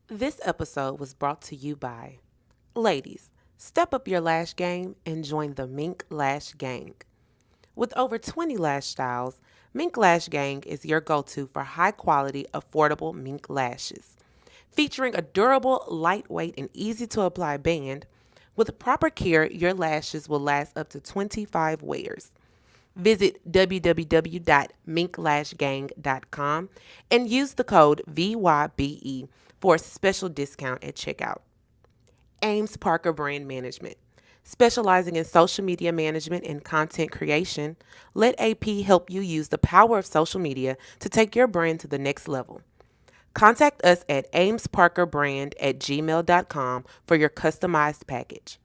This episode was brought to you by ladies. Step up your lash game and join the Mink Lash Gang. With over 20 lash styles, Mink Lash Gang is your go-to for high-quality, affordable mink lashes. Featuring a durable, lightweight, and easy-to-apply band, with proper care, your lashes will last up to 25 wears. Visit www.minklashgang.com and use the code VYBE for a special discount at checkout. Ames Parker Brand Management. Specializing in social media management and content creation, let AP help you use the power of social media to take your brand to the next level. Contact us at amesparkerbrand@gmail.com for your customized package.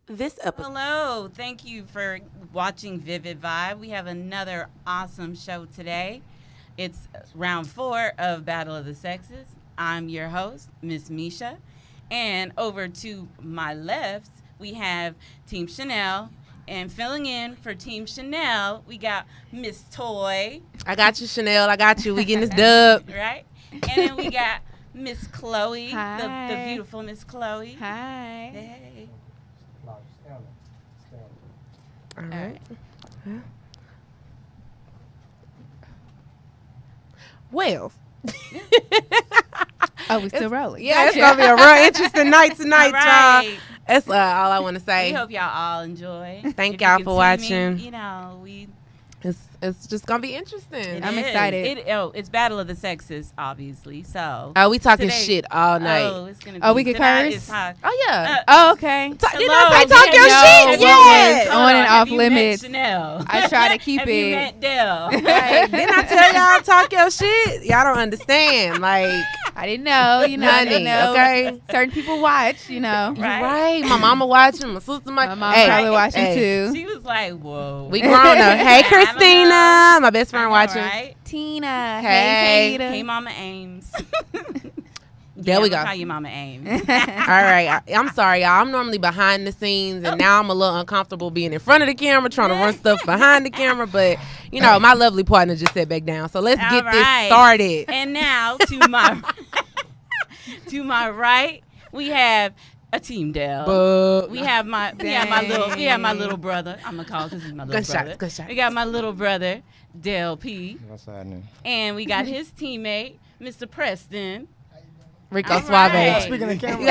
This episode. Hello, thank you for watching Vivid Vybe. We have another awesome show today. It's round 4 of Battle of the Sexes. I'm your host, Miss Misha. And over to my left, we have Team Chanel. And filling in for Team Chanel, we got Miss Toy. I got you, Chanel. I got you. We getting this dub. Right? And then we got Miss Chloe, Hi. the beautiful Miss Chloe. Hi. Hey. All right. Well. Oh, we still rolling. Yeah, it's going to be a real interesting night tonight, All right. y'all. That's all I want to say. We hope y'all all enjoy. Thank If you y'all can for see watching. Me, you know, It's just going to be interesting. I'm excited. It's Battle of the Sexes, obviously. So. Oh, we talking today- shit all night. Oh, it's gonna be. Oh, we can tonight curse? is hot. Oh, yeah. Oh, okay. Did Hello, I say have talk you- your Yo, shit? what Yes. was- On and have off you met limits. Chanel? I try to keep have you it. met Dell? Like, didn't I tell y'all talk your shit? Y'all don't understand. Like, I didn't know, I honey, didn't know. okay? Certain people watch, Right. Right. My mama watching. My sister My mom Hey, probably watching hey. too. She was like, "Whoa." We grown up. Hey, I don't Christina. know. My best I friend know, watching. Right? Tina. Hey. Hey, Hey, Mama Ames. There we go. Call you Mama Ames. All right. I'm sorry, y'all. I'm normally behind the scenes, and now I'm a little uncomfortable being in front of the camera, trying to run stuff behind the camera. But, you know, my lovely partner just sat back down. So let's All get this right. started. And now to my to my right, we have a Team Dell. But We have my little brother. I'm gonna call because he's my little Gunshots, brother. gunshots. We got my little brother, Dell P, What's happening? and we got his teammate, Mr. Preston. Rico All Suave. right. Speaking of camera,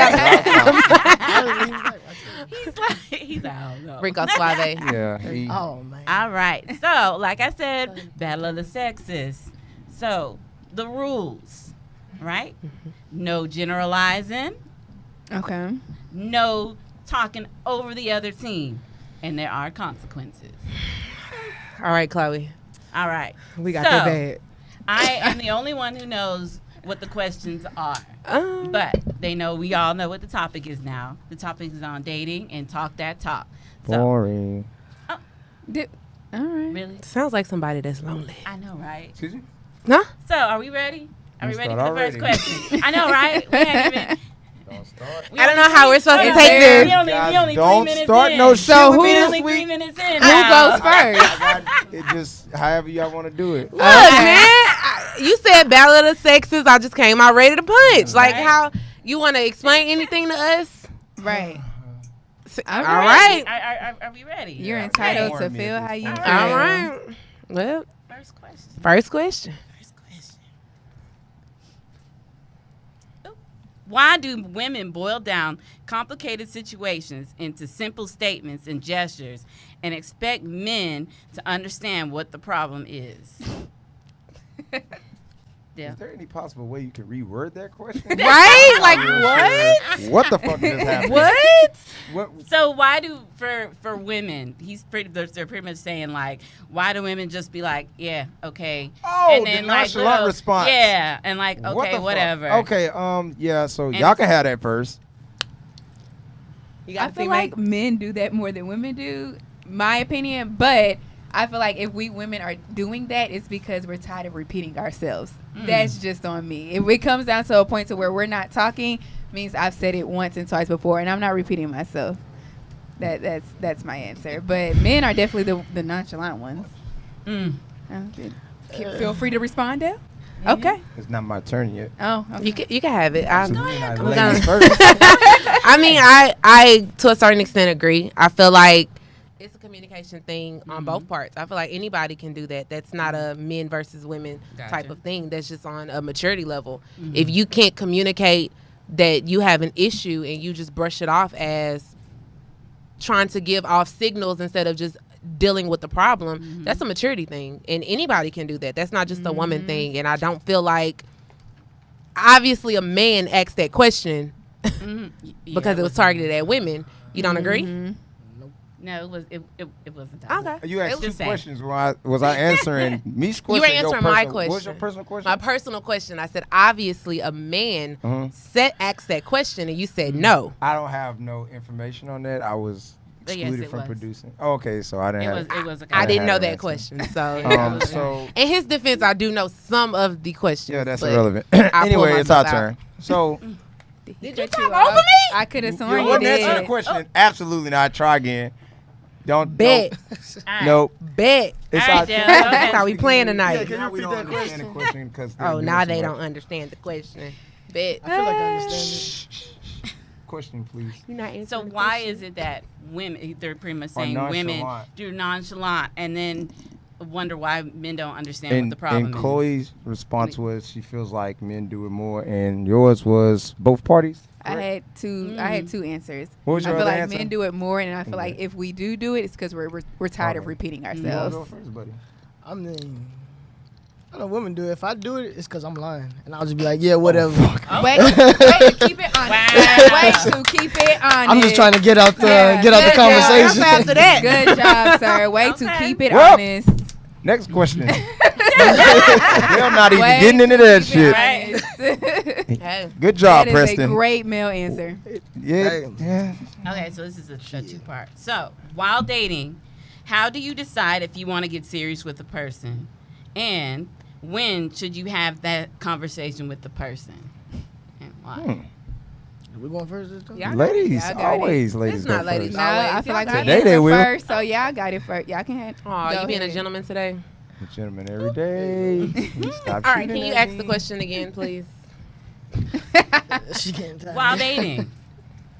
He's out. No. Rico Suave. yeah. Oh man. All right. So, like I said, Battle of the Sexes. So, the rules, right? No generalizing, Okay. no talking over the other team, and there are consequences. All right, Chloe. All right. We got So, that bad. I am the only one who knows what the questions are. But they know we all know what the topic is now. The topic is on dating and talk that talk. So, Boring. All right. really? Sounds like somebody that's lonely. I know, right? Excuse me? Huh? So, are we ready? Are we Let's ready for start the first already. question? I know, right? We ain't even. Don't start. we I don't only know how we're supposed to three- take this. We only Don't 3 minutes start in. no shit So with who- me We this only 3 week. minutes in. Who now. goes first? It just however y'all want to do it. Look, man. You said Battle of the Sexes. I just came out ready to punch. Like, Right. how you want to explain anything to us? Right. All right. right. Are we ready? You're Yeah, entitled warn to me feel at how this you point. feel. All right. Well, First question. first question. Ooh. Why do women boil down complicated situations into simple statements and gestures and expect men to understand what the problem is? Yeah. Is there any possible way you can reword that question? Right? Like, Real what? sure. What the fuck just happened? What? So why do for women? They're pretty much saying like, why do women just be like, yeah, okay, Oh, the nonchalant response. yeah, and like, What okay, the fuck? whatever. Okay, yeah, so y'all can have that first. You I feel like men do that more than women do, my opinion. But I feel like if we women are doing that, it's because we're tired of repeating ourselves. That's just on me. If it comes down to a point to where we're not talking, means I've said it once and twice before, and I'm not repeating myself. That's my answer. But men are definitely the nonchalant ones. Feel free to respond, Dale. Okay. It's not my turn yet. Oh, okay. You can have it. Ladies first. I mean, I to a certain extent agree. I feel like it's a communication thing on both parts. I feel like anybody can do that. That's not a men versus women type of thing. That's just on a maturity level. If you can't communicate that you have an issue and you just brush it off as trying to give off signals instead of just dealing with the problem, that's a maturity thing, and anybody can do that. That's not just a woman thing. And I don't feel like, obviously a man asked that question because it was targeted at women. You don't agree? No, it wasn't that. Okay. You asked two Just saying. questions. Was I answering Me's question? You were answering my What question. was your personal question? My personal question. I said, obviously a man asked that question, and you said no. I don't have no information on that. I was But yes, excluded it from was. producing. Oh, okay, so I didn't have. It was a I didn't know have an that answer. question. So, So in his defense, I do know some of the questions. yeah, that's but irrelevant. I pulled Anyway, it's our myself out. turn. So Did Cut you talk you over off. me? I could have you sworn you wasn't answering the did. question. Absolutely not. Try again. Don't. Bet. Nope. Bet. It's All right, our Dale, turn. go That's how we playing Yeah, tonight. can you Now we repeat don't that understand the question because. Oh, now they don't understand the question. Bet. I feel like I understand Question, please. You're not answering So the why question? is it that women, they're pretty much Are saying women nonchalant. do nonchalant and then wonder why men don't understand what the problem And is? Chloe's response was she feels like men do it more, and yours was both parties. I had two answers. What was I your feel other like answer? men do it more, and I feel like Okay. if we do it, it's because we're tired of Okay. repeating You wanna ourselves. go first, buddy? I mean, I know women do it. If I do it, it's because I'm lying. And I'll just be like, yeah, whatever. Wait to keep it honest. Wow. Wait to keep it honest. I'm just trying to get out the Yeah. get out the Good job. conversation. After that. Good job, sir. Way to Okay. keep it Well, honest. Next question. We're not even Way getting to into that keep it shit. honest. Hey. Good job, That is Preston. a great male answer. Yeah, yeah. Okay, so this is a two-part. So, while dating, how do you decide if you want to get serious with a person? And when should you have that conversation with the person? And why? We going first this time? Y'all got it. Ladies, Y'all got it. always ladies It's go not ladies. first. No, Always. I feel like Y'all we got it. Today they answered will. first, so y'all got it first. Y'all can have. Aw, go you being a ahead. gentleman today? A gentleman every day. Stop All right, cheating can you at ask me. the question again, please? She can't tell. While dating,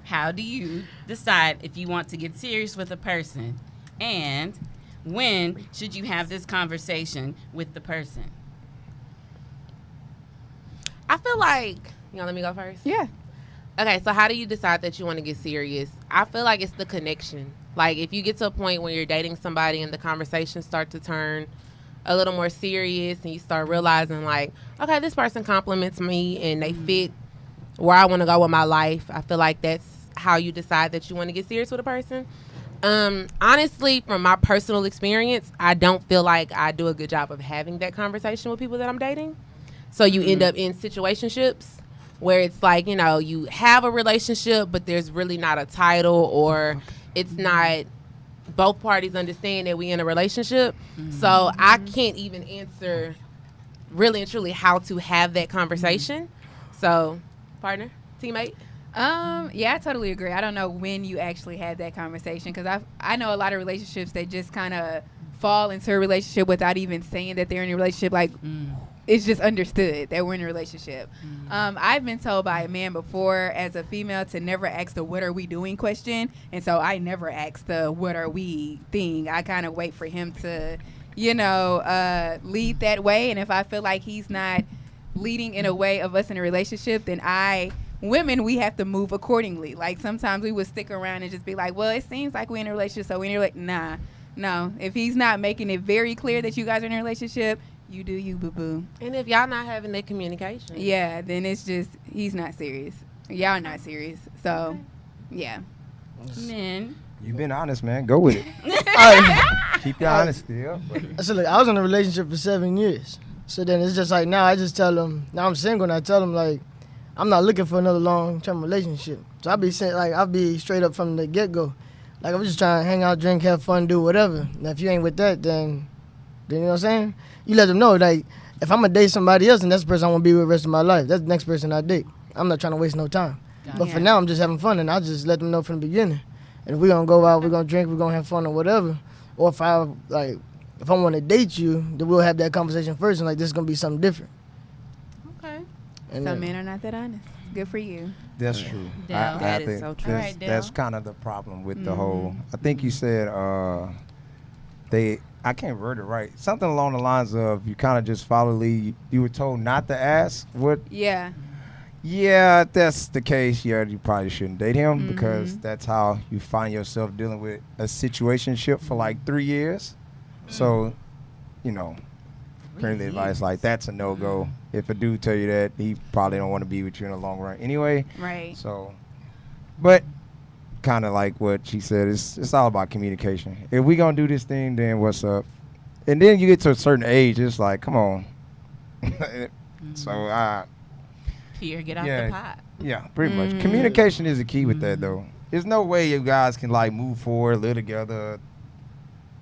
how do you decide if you want to get serious with a person? And when should you have this conversation with the person? I feel like, you know, let me go first. Yeah. Okay, so how do you decide that you want to get serious? I feel like it's the connection. Like, if you get to a point where you're dating somebody and the conversations start to turn a little more serious and you start realizing, like, okay, this person compliments me and they fit where I want to go with my life, I feel like that's how you decide that you want to get serious with a person. Honestly, from my personal experience, I don't feel like I do a good job of having that conversation with people that I'm dating. So you end up in situationships where it's like, you know, you have a relationship, but there's really not a title, or it's not both parties understand that we in a relationship. So I can't even answer really and truly how to have that conversation. So, partner, teammate. Yeah, I totally agree. I don't know when you actually had that conversation, because I know a lot of relationships that just kind of fall into a relationship without even saying that they're in a relationship. Like, it's just understood that we're in a relationship. I've been told by a man before, as a female, to never ask the "what are we doing" question, and so I never ask the "what are we" thing. I kind of wait for him to, lead that way, and if I feel like he's not leading in a way of us in a relationship, then women, we have to move accordingly. Like, sometimes we would stick around and just be like, well, it seems like we're in a relationship, so we're like, nah, no. If he's not making it very clear that you guys are in a relationship, you do you, boo-boo. And if y'all not having that communication. Yeah, then it's just, he's not serious. Y'all not serious. So, yeah. Men. You've been honest, man. Go with it. I Keep your honesty up. said, look, I was in a relationship for 7 years. So then it's just like, now I just tell them, now I'm single, and I tell them, like, I'm not looking for another long-term relationship. So I'll be saying, like, I'll be straight up from the get-go. Like, I'm just trying to hang out, drink, have fun, do whatever. Now, if you ain't with that, then you know what I'm saying? You let them know, like, if I'm going to date somebody else and that's the person I want to be with the rest of my life, that's the next person I date. I'm not trying to waste no time. But for now, I'm just having fun, and I just let them know from the beginning. And if we're going to go out, we're going to drink, we're going to have fun or whatever. Or if I want to date you, then we'll have that conversation first, and, like, this is going to be something different. Okay. And Some men are not that honest. Good for you. That's true. Dale. That I is think so true. All right, Dale. that's kind of the problem with the whole. I think you said I can't word it right. Something along the lines of you kind of just follow the lead. You were told not to ask what. Yeah. Yeah, if that's the case, yeah, you probably shouldn't date him because that's how you find yourself dealing with a situationship for like 3 years. So, you know, currently advice like that's a no-go. If a dude tell you that, he probably don't want to be with you in the long run anyway. Right. So, but kind of like what she said, it's all about communication. If we gonna do this thing, then what's up? And then you get to a certain age, it's like, come on. So Fear, get off Yeah. the pot. yeah, pretty much. Communication is the key with that, though. There's no way you guys can like move forward, live together,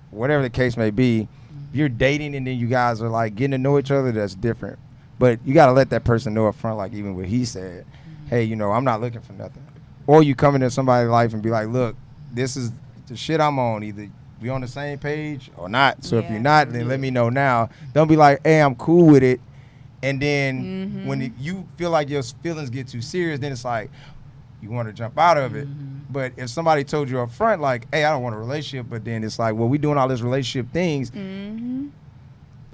whatever the case may be. If you're dating and then you guys are like getting to know each other, that's different. But you gotta let that person know up front, like even what he said. Hey, you know, I'm not looking for nothing. Or you come into somebody's life and be like, look, this is the shit I'm on. Either we on the same page or not. So if Yeah. you're not, then let me know now. Don't be like, hey, I'm cool with it. And then when you feel like your feelings get too serious, then it's like you want to jump out of it. But if somebody told you up front, like, hey, I don't want a relationship, but then it's like, well, we doing all this relationship things.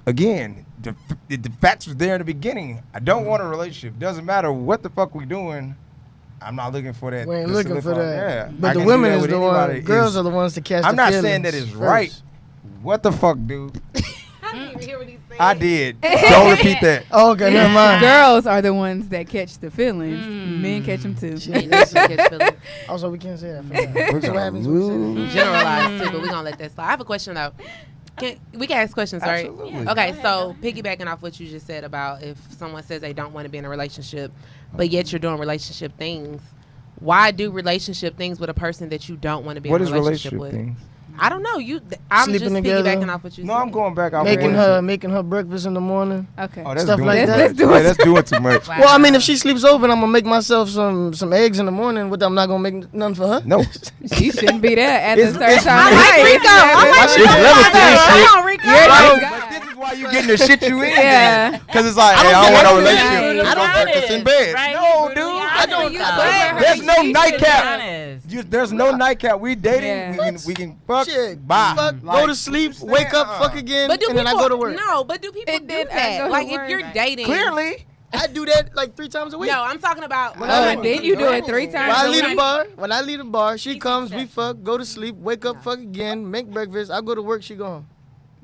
Again, the facts was there in the beginning. I don't want a relationship. Doesn't matter what the fuck we doing. I'm not looking for that. we ain't to looking for solidify. that. Yeah. I But the can do women that is with the anybody. one. Girls It's- are the ones to catch I'm the not feelings saying that it's first. right. What the fuck, dude? I didn't even hear what he said. I did. Don't repeat that. Oh, okay, never mind. Girls are the ones that catch the feelings. Men catch them too. Ain't no shit catch feelings. Also, we can't say that. We're So what gonna happens when we say that? lose. Generalized too, but we're gonna let that slide. I have a question though. We can ask questions, right? Absolutely. Okay, so piggybacking off what you just said about if someone says they don't want to be in a relationship, but yet you're doing relationship things, why do relationship things with a person that you don't want to be What in is a relationship relationship with? things? I don't know. I'm Sleeping just together. piggybacking off what you No, said. I'm going back. Off Making what her breakfast in the morning. Okay. Oh, that's Stuff doing like too that. much. Let's do Yeah, it. that's doing too much. Well, I mean, if she sleeps over and I'm gonna make myself some eggs in the morning, what I'm not gonna make none for her. No. You shouldn't be there at the It's- certain it's- time. I of like night. Rico. I like My shit's Rico. limited and shit. Come on, Rico. You're Bro, this but guy. this is why you getting the shit you in. Yeah. Because it's like, hey, I don't want no be relationship. honest. Let's go Be breakfast in honest, bed. right? No, Be dude. brutally I honest. don't. You sleep with her, There's no she should nightcap. Honest. There's no nightcap. We dating. Yeah. We can fuck. Shit, Bye. fuck, Like, go to sleep, wake up, fuck again, But do and then I people- go to work. No, but do people It do did- I that? go to Like work. if you're Right. dating. Clearly. I do that like 3 times a week. No, I'm talking about. Oh, then you do it 3 When times I a leave the week. bar, she comes, we fuck, go to sleep, wake up, fuck again, make breakfast. I go to work, she go home.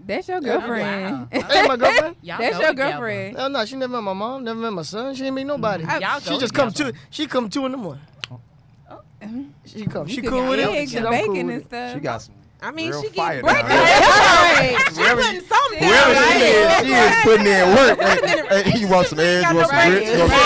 That's your girlfriend. That ain't my girlfriend. Y'all That's go your together. girlfriend. Hell no, she never met my mom, never met my son. She ain't meet nobody. Y'all She go just come together. She come 2 in the morning. She come. She You cool could with get it. eggs Shit, and I'm cool bacon with and it. stuff. She got some. I mean, Real she fire get down breakfast. there. She putting something down. Whoever right? she is putting in work. Hey, you want some eggs? You want some Right. grits? You want some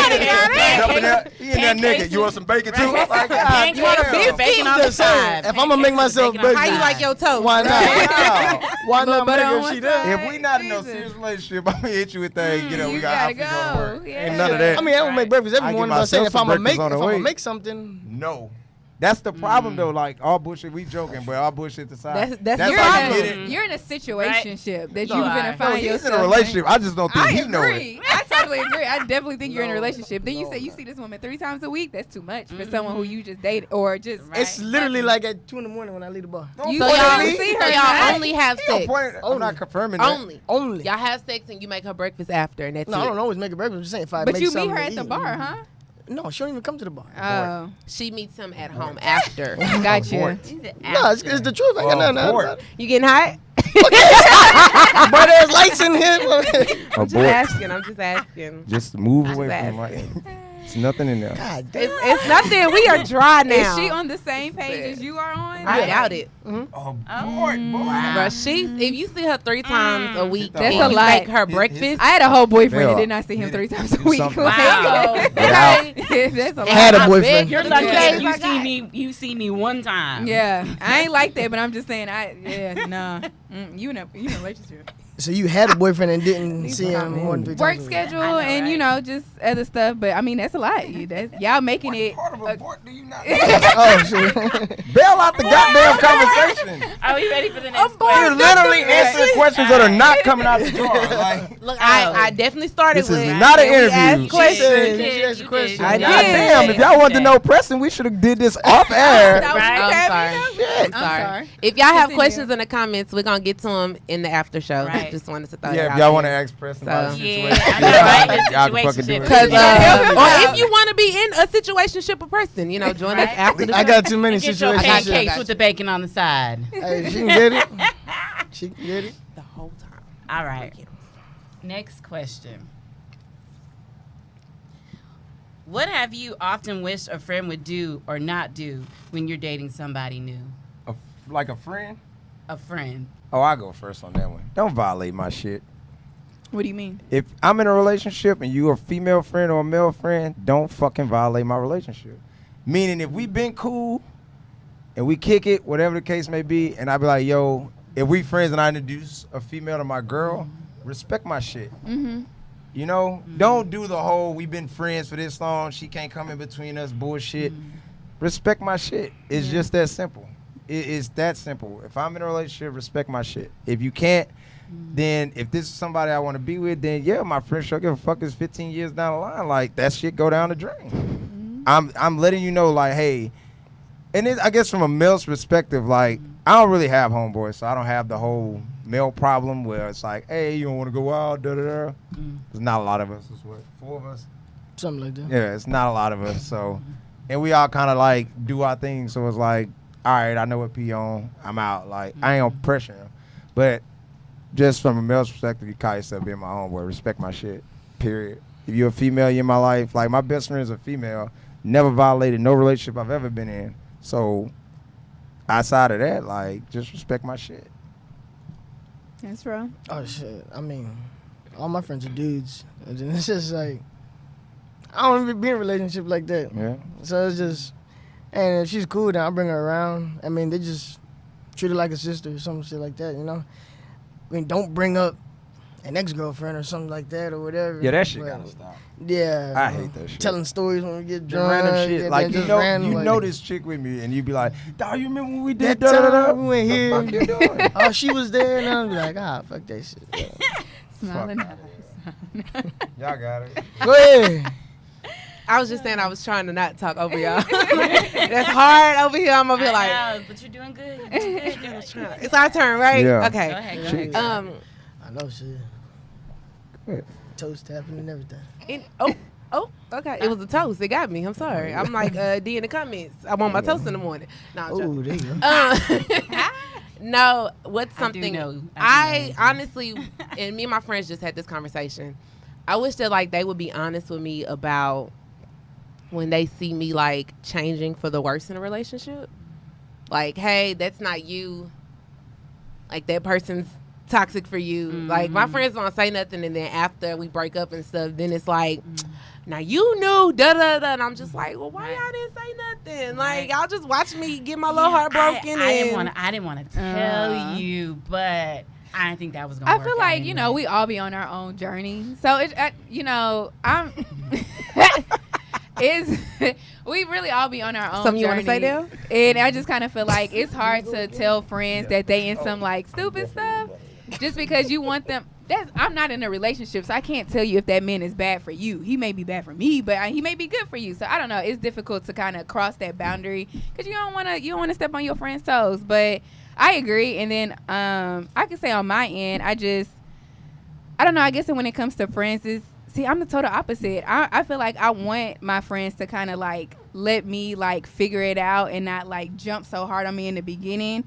Right. Jumping there, he in there Pancakes naked. You want some bacon too? Right. Like, God Pancakes damn. with bacon on the Just saying, side. if I'ma make myself Bacon on the How you breakfast, like your toast? why not? Wow. Why Little not make butter her on if one she there? side. If we not in no Jesus. serious relationship, I'm gonna hit you with that. Get up, we You got gotta outfit to go. work. Yeah. Ain't none of that. I mean, I don't make breakfast every I give morning, but I'm saying myself if some I'ma make breakfast on the way. something, No. That's the problem though. Like all bullshit, we joking, but all bullshit aside. That's You're, the how problem. you get it. you're in a situationship that No, you're I- gonna No, find He's yourself in a relationship. I just don't think I he know it. agree. I totally agree. I definitely think you're in a No, relationship. Then you no, say you no. see this woman 3 times a week. That's too much for someone who you just dated or just. Right. it's literally like at 2 in the morning when I leave the bar. You So so y'all, you see her so y'all tonight. only have No sex. point. I'm not confirming that. Only. Only. Y'all have sex and you make her breakfast after, and that's No, it. I don't always make a breakfast. I'm just saying if I But make you meet something her to at the eat. bar, huh? No, she don't even come to the bar. Oh, She meets him at home after. gotcha. Abort. No, it's the truth. I got nothing to add Abort. about it. You getting hot? But there's lights in here. I'm just asking. I'm just asking. Just move I'm away just from my. It's nothing in there. God damn. It's nothing. We are dry now. Is she on the same page as you are on? I doubt it. Oh, boy. But she's if you see her 3 times a week, That's and a you lot. make her breakfast. I had a whole boyfriend Bella, and did not see him did 3 it times a do week. something? Wow. That's a lot. Had a boyfriend. You're The lucky days you I see got. me. You see me one time. Yeah, I ain't like that, but I'm just saying, nah. You in a relationship. So you had a boyfriend and didn't see him more than 3 Work times a week. schedule I know, and right? just other stuff, but I mean that's a lot. Y'all making it. Part of a board do you not Oh, shit. bail out the goddamn conversation? Are we ready for the next You're question? literally answering questions that are not coming out the jar. Like, Look, I definitely started this with. is not an we interview. asked She questions. said- You She did, asked a you question. did. I God did. damn, if y'all wanted to know Preston, we should have did this off air. That was Right. just I'm happening. sorry. I'm sorry. If y'all have Continue. questions in the comments, we're gonna get to them in the after show. Right. Just wanted to throw Yeah, that if out y'all there. want to ask Preston about the So- Yeah, situation, I know, right? The y'all can fucking do situationship. it. Cause, Yeah. or if you want to be in a situationship with Preston, join us Right. after the I show. got too many Get your situations. pancakes with the bacon on the side. Hey, she can get it. She can get it. the whole time. All right. Next question. What have you often wished a friend would do or not do when you're dating somebody new? Like a friend? A friend. Oh, I go first on that one. Don't violate my shit. What do you mean? If I'm in a relationship and you're a female friend or a male friend, don't fucking violate my relationship. Meaning, if we been cool and we kick it, whatever the case may be, and I be like, yo, if we friends and I introduce a female to my girl, respect my shit. Mm-hmm. Don't do the whole we been friends for this long, she can't come in between us bullshit. Respect my shit. It's just that simple. It's that simple. If I'm in a relationship, respect my shit. If you can't, then if this is somebody I want to be with, then yeah, my friend sure give a fuck. Is 15 years down the line, like that shit go down the drain. I'm letting you know, like, hey, and I guess from a male's perspective, like I don't really have homeboys, so I don't have the whole male problem where it's like, hey, you don't want to go out, da da da. There's not a lot of us. It's what, 4 of us? Something like that. Yeah, it's not a lot of us. So, and we all kind of like do our thing. So it's like, all right, I know what P on. I'm out. Like I ain't gonna pressure him, but just from a male's perspective, you call yourself being my homeboy. Respect my shit. Period. If you're a female, you're in my life. Like my best friend is a female. Never violated no relationship I've ever been in. So outside of that, like just respect my shit. That's right. Oh shit. I mean, all my friends are dudes. And then it's just like I don't even be in a relationship like that. Yeah. So it's just, and if she's cool, then I bring her around. I mean, they just treat her like a sister or some shit like that, I mean, don't bring up an ex-girlfriend or something like that or whatever. Yeah, that shit But, gotta stop. Yeah. I hate that shit. Telling stories when we get The drunk. random shit. and Like then you just random, know like, this chick with me, and you be like, dawg, you remember when we did that da da da? time we went here. What the fuck you doing? Oh, she was there, and I'm like, fuck that shit. Yeah. Smiling. Y'all got it. Go ahead. I was just saying I was trying to not talk over y'all. That's hard over here. I'm over here like, I know, but you're doing good. You're doing good. You're doing good. it's our turn, right? Yeah. Okay. Go ahead. Go Shit. ahead. I know shit. Good. Toast tapping and everything. Okay. It was a toast. It got me. I'm sorry. I'm like D in the comments. I want my toast in the morning. No, I'm joking. Oh, there you go. No, what's I do something know. I honestly, and me and my friends just had this conversation. I wish that like they would be honest with me about when they see me like changing for the worse in a relationship. Like, hey, that's not you. Like that person's toxic for you. Like my friends don't say nothing, and then after we break up and stuff, then it's like, now you knew, da da da. And I'm just like, well, why y'all didn't say nothing? Like y'all just watch me get my little heart broken. I didn't want to tell you, but I didn't think that was gonna I work feel out like anyway. we all be on our own journey. So I'm. Is we really all be on our own Something you journey. want to say there? And I just kind of feel like it's hard to tell friends that they in some like stupid stuff just because you want them. I'm not in a relationship, so I can't tell you if that man is bad for you. He may be bad for me, but he may be good for you. So I don't know. It's difficult to kind of cross that boundary because you don't want to step on your friend's toes. But I agree. And then I can say on my end, I don't know. I guess when it comes to friends, see, I'm the total opposite. I feel like I want my friends to kind of like let me like figure it out and not like jump so hard on me in the beginning.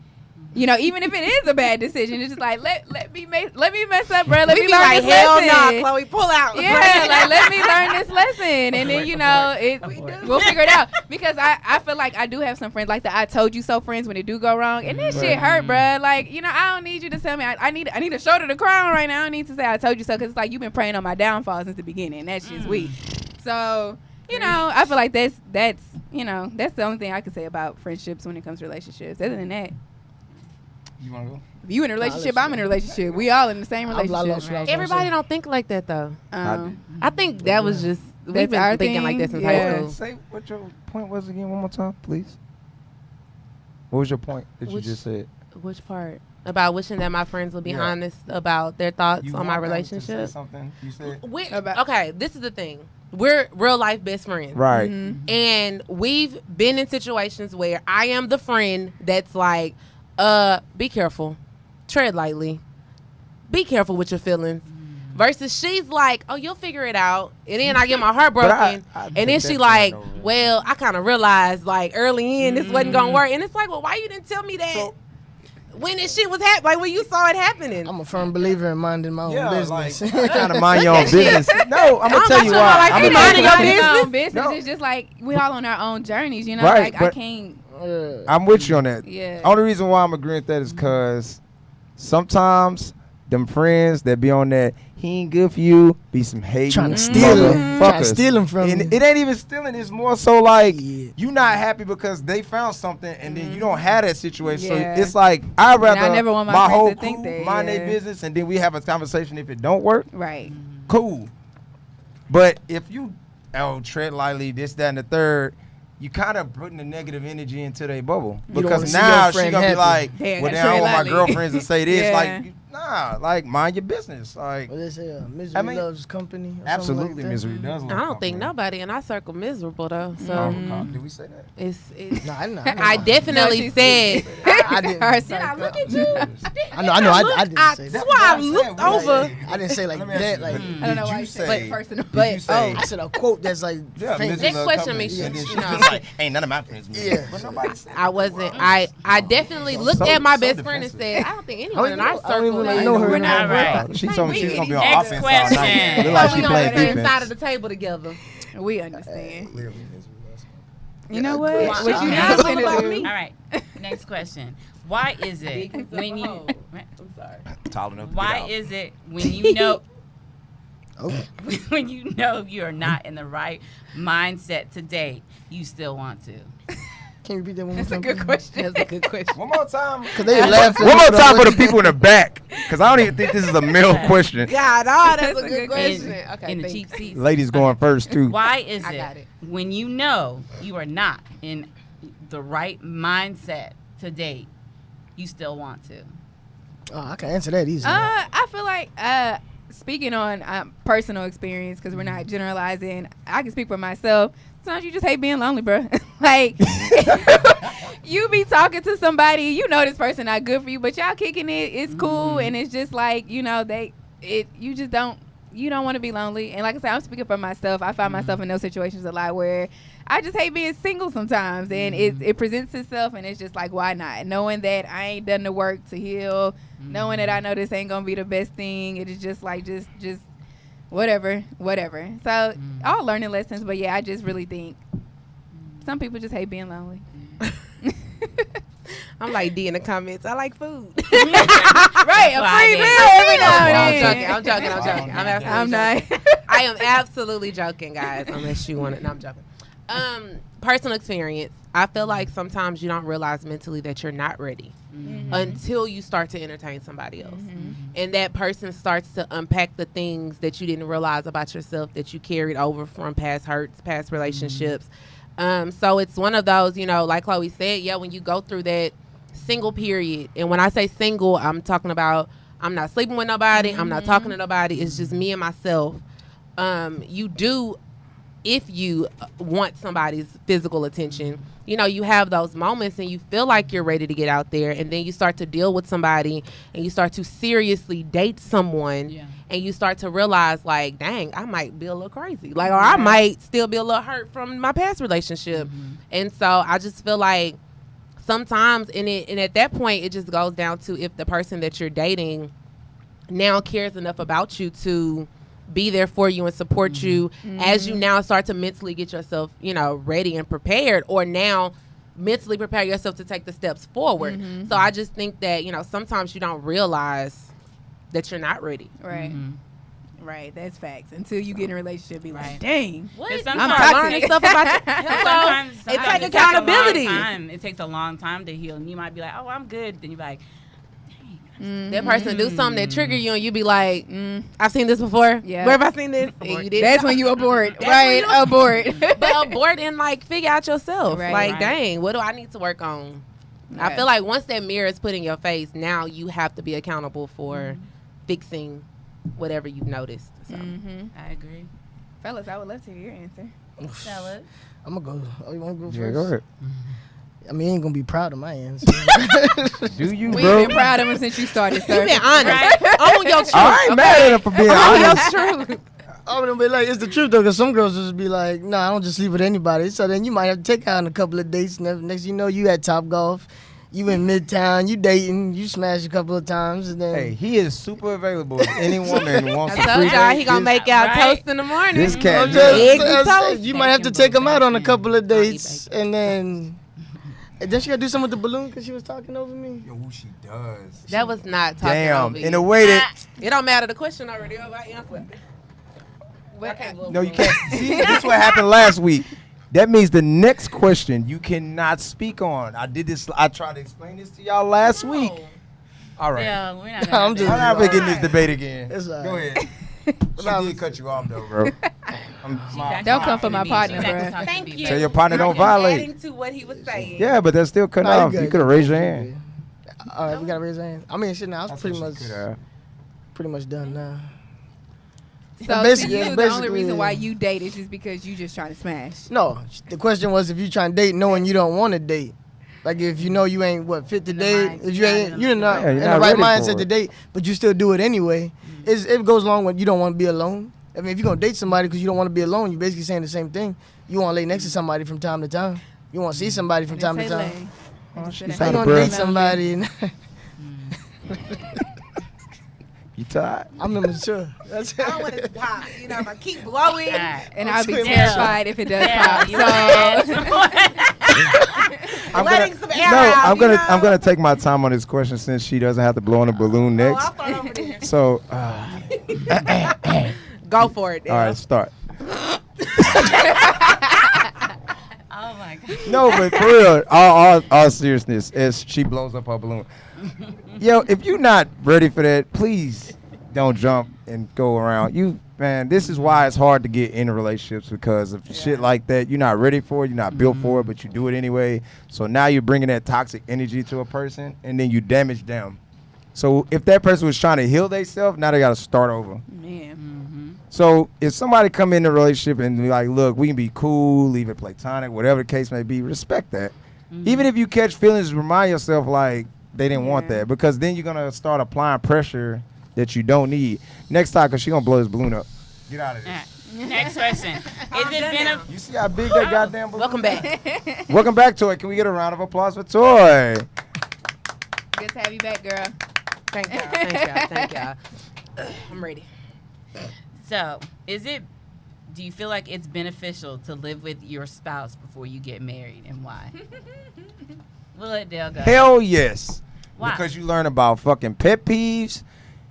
even if it is a bad decision, it's just like let me mess up, bro. Let We me be learn like, this hell lesson. no, Chloe, pull out. Yeah, like let me learn this lesson, and then we'll figure it out. Because I feel like I do have some friends like the I told you so friends when it do go wrong, and that shit hurt, bruh. Like I don't need you to tell me. I need a shoulder to cry on right now. I don't need to say I told you so, because it's like you've been praying on my downfall since the beginning. That shit's weak. So I feel like that's the only thing I can say about friendships when it comes to relationships. Other than that, You want to go? if you in a relationship, I'm in a relationship. We all in the same relationship. Right. Everybody don't think like that though. Um, I think that was just we've That's our been thinking like thing. this since Yeah. high school. Say what your point was again one more time, please. What was your point that you just said? Which part? About wishing that my friends would be Yeah. honest about their thoughts You on my want them to say relationship. something you said. Okay, this is the thing. We're real life best friends. Right. And we've been in situations where I am the friend that's like, be careful. Tread lightly. Be careful with your feelings. Versus she's like, oh, you'll figure it out. And then I get my heart broken. I and think then she that's like, right over. well, I kind of realized like early in this wasn't going to work. And it's like, well, why you didn't tell me that when this shit was happening? Like when you saw it happening. I'm a firm believer in minding my own business. Kind of mind your own business. No, I'm gonna tell you sure why. like I'm you gonna minding tell your you why. business. No. It's just like we all on our own journeys, Right, Like I but- can't. I'm with you on that. Yeah. Only reason why I'm agreeing with that is because sometimes them friends that be on that, he ain't good for you, be some hating Trying to steal him. Trying to motherfuckers. steal him from And you. it ain't even stealing. It's more so like Yeah. you not happy because they found something and then you don't have that situation. Yeah. So it's like I'd rather I never want my friends whole to think crew that, mind their yeah. business and then we have a conversation. If it don't work, Right. cool. But if you tread lightly, this, that, and the third, you kind of putting the negative energy into their bubble. You don't wanna Because see your now she friend gonna be happy. like, Yeah, well, gotta then I don't tread want my lightly. girlfriends to say this. Yeah. Like, nah, like mind your business. Like, What they say, misery I mean, loves company. Or something absolutely, like that. misery does. I don't think nobody in our circle miserable though. So Did we say that? it's No, I know. I definitely No, said. I didn't. Her Did I look at circle. you? I know. I didn't I say that. swear I looked over. I didn't say like Let me ask that. you, Like I don't know why you you say- said personal. Did you say? I said a quote that's like famous. Next question, company. Misha. And then she No. was like, ain't none of my friends. Yeah. But nobody said I wasn't. I definitely looked at my best friend and said, I don't think anyone in our I don't circle. even is- know her. We're not right. She told me she was gonna be on Next offense all night. question. Look like we she on played the same defense. side of the table together. We understand. Clearly. You know what? Wow. What you Wow. not All finna about do? me. All right. Next question. Why is it when you I'm sorry. Tall enough to why get out. is it when you know Oh. when you know you're not in the right mindset to date, you still want to? Can you repeat that one more That's a time? good question. That's a good question. One more time. Cause they laughing. One more time for the people in the back, because I don't even think this is a male question. God, that's a That's a good good question. In, Okay, in the thanks. cheap seats. Ladies going first too. Why is I got it. when you know you are not in the right mindset to date, you still want to? Oh, I can answer that easy. I feel like speaking on personal experience, because we're not generalizing. I can speak for myself. Sometimes you just hate being lonely, bro. Like you be talking to somebody, you know this person not good for you, but y'all kicking it. It's cool, and it's just like you just don't want to be lonely. And like I said, I'm speaking for myself. I find myself in those situations a lot where I just hate being single sometimes, and it presents itself, and it's just like, why not? Knowing that I ain't done the work to heal, knowing that I know this ain't gonna be the best thing. It is just like just whatever. So all learning lessons, but yeah, I just really think some people just hate being lonely. I'm like D in the comments. I like food. Right, a Why free then? meal every now I'm and joking. then. I'm joking. I'm absolutely I'm joking. not. I am absolutely joking, guys. Unless you want it. No, I'm joking. Personal experience. I feel like sometimes you don't realize mentally that you're not ready until you start to entertain somebody else. And that person starts to unpack the things that you didn't realize about yourself that you carried over from past hurts, past relationships. So it's one of those, like Chloe said, when you go through that single period. And when I say single, I'm talking about I'm not sleeping with nobody. I'm not talking to nobody. It's just me and myself. You do, if you want somebody's physical attention, you have those moments and you feel like you're ready to get out there, and then you start to deal with somebody and you start to seriously date someone, and you start to realize like, dang, I might be a little crazy, like, or I might still be a little hurt from my past relationship. And so I just feel like sometimes, and at that point, it just goes down to if the person that you're dating now cares enough about you to be there for you and support you as you now start to mentally get yourself, ready and prepared, or now mentally prepare yourself to take the steps forward. So I just think that, sometimes you don't realize that you're not ready. Right. Right, that's facts. Until you get in a relationship, be like, dang, What? I'm learning stuff about you. Sometimes it takes accountability. It takes a long time to heal, and you might be like, "Oh, I'm good." Then you be like, That person do something that trigger you, and you be like, "I've seen this before. Yeah. Where have I seen this?" And you didn't. that's when you abort. That's Right, when you- abort. But abort and figure out yourself. Right. Like, Right. dang, what do I need to work on? I Yeah. feel like once that mirror is put in your face, now you have to be accountable for fixing whatever you've noticed. So. "I agree." Fellas, I would love to hear your answer. Tell us. I'm gonna go. Oh, you want to go first? Yeah, go ahead. I mean, you ain't gonna be proud of my answer. Do you, We've bro? been proud of him since you started, sir. You been honest. Right. Own your truth. I ain't mad at him for being Own honest. your truth. I'm gonna be like, it's the truth though, because some girls just be like, no, I don't just sleep with anybody. So then you might have to take her on a couple of dates. And next you know, you at Top Golf, you in Midtown, you dating, you smash a couple of times, and then Hey, he is super available. If any woman wants I a told free y'all date, he gonna make y'all Right. toast in the morning. This cat I'm Yeah. just- Eggs and I'm saying, toast. you might have to Bacon, take them out on a bacon. couple of I'll eat dates, and then she gotta do something with the balloon because she was talking over me. Yo, she does. That was not talking Damn. over In you. a way that It don't matter. The question already over. I answered. no, you can't. See, this is what happened last week. That means the next question you cannot speak on. I did this. I tried to explain this to y'all last week. All right. Yeah, we're not. I'm Gonna just- I'm not making this debate again. It's all Go right. ahead. She did cut you off though, bro. Don't come for my partner, bro. Thank you. Tell your partner don't I'm violate. adding to what he was saying. Yeah, but that's still cutting Nah, off. good. You could have raised your hand. All right, we gotta raise our hands. I mean, shit. Now I was That's pretty what much, she coulda. pretty much done now. So to Basically- you, the only basically- reason why you date is just because you just trying to smash. No, the question was if you trying to date knowing you don't want to date. Like if you know you ain't fit to In the date, mind- if you ain't not you're not Yeah, you're in not the right ready for mindset to it. date, but you still do it anyway. It goes along with you don't want to be alone. I mean, if you're gonna date somebody because you don't want to be alone, you're basically saying the same thing. You want to lay next to somebody from time to time. You want to see somebody from time to time. she's How you Not a gonna breath. date somebody? And You tired? I'm immature. That's I don't want it to pop. If I keep blowing. And I'll be screaming. terrified if it does pop. you wanna So I'm Letting some air no, out, I'm you gonna know? I'm gonna take my time on this question since she doesn't have to blow on a balloon Oh, next. I thought over there. So, Go for it. all right, start. Oh my god. No, but for real, all seriousness, as she blows up her balloon. Yo, if you're not ready for that, please don't jump and go around. Man, this is why it's hard to get into relationships because of shit like that. You're not ready for it. You're not built for it, but you do it anyway. So now you're bringing that toxic energy to a person, and then you damage them. So if that person was trying to heal themselves, now they got to start over. man, So if somebody come in a relationship and be like, look, we can be cool, leave it platonic, whatever the case may be, respect that. Even if you catch feelings, remind yourself like they didn't want Yeah. that, because then you're gonna start applying pressure that you don't need. Next time, cause she gonna blow this balloon up. Get out of All there. right. Next question. Is it benefit? You see how big that goddamn balloon? Welcome back. Welcome back, Toy. Can we get a round of applause for Toy? good to have you back, girl. Thank y'all. Thank y'all. Thank y'all. I'm ready. So, do you feel like it's beneficial to live with your spouse before you get married, and why? We'll let Dale go. Hell yes. Why? Because you learn about fucking pet peeves.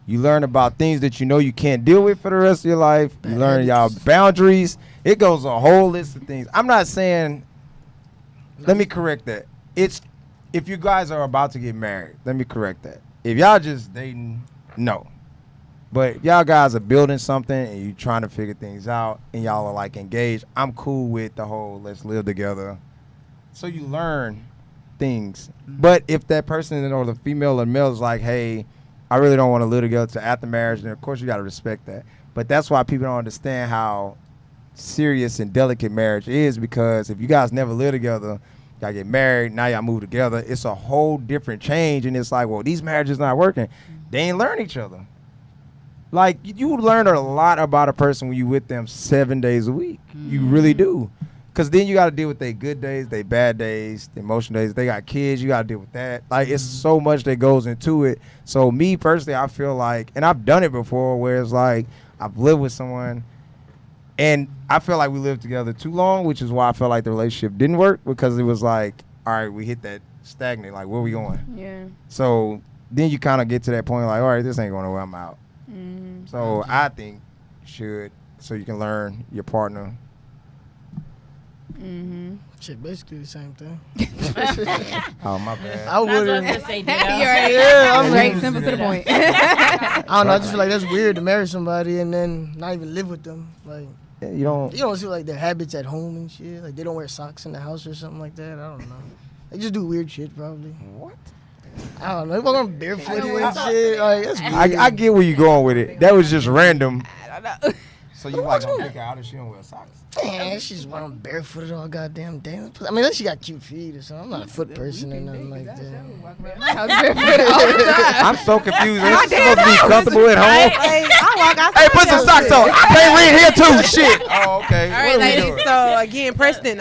You learn about things that you know you can't deal with for the rest of your life. You learn y'all boundaries. It goes a whole list of things. I'm not saying, let me correct that. It's, if you guys are about to get married, let me correct that. If y'all just dating, no. But if y'all guys are building something and you trying to figure things out and y'all are like engaged, I'm cool with the whole let's live together. So you learn things. But if that person or the female or male is like, hey, I really don't want to live together till after marriage, then of course you got to respect that. But that's why people don't understand how serious and delicate marriage is, because if you guys never live together, y'all get married, now y'all move together, it's a whole different change. And it's like, well, these marriages not working. They ain't learn each other. Like, you learn a lot about a person when you with them 7 days a week. You really do. Because then you got to deal with their good days, their bad days, the emotional days. They got kids, you got to deal with that. Like, it's so much that goes into it. So me personally, I feel like, and I've done it before, where it's like I've lived with someone, and I feel like we lived together too long, which is why I felt like the relationship didn't work, because it was like, all right, we hit that stagnant. Like, where we going? Yeah. So then you kind of get to that point, like, all right, this ain't going nowhere. I'm out. So I think you should, so you can learn your partner. Shit, basically the same thing. Oh, my bad. I wouldn't. You're right. Yeah, I'm Straight, simple to the point. I don't know. I just feel like that's weird to marry somebody and then not even live with them. Like, Yeah, you don't. see like their habits at home and shit. Like they don't wear socks in the house or something like that. I don't know. They just do weird shit probably. What? I don't know. They walk around barefooted and shit. Like that's weird. I get where you're going with it. That was just random. I don't know. So you like gonna take her out if she don't wear socks? Man, she's wearing barefooted all goddamn day. I mean, unless she got cute feet or something. I'm not a foot person or nothing like that. I'm so confused. Ain't she supposed to be comfortable at home? I walk outside. Hey, put some socks on. I can't read here too. Shit. Oh, okay. All right, ladies. So again, Preston.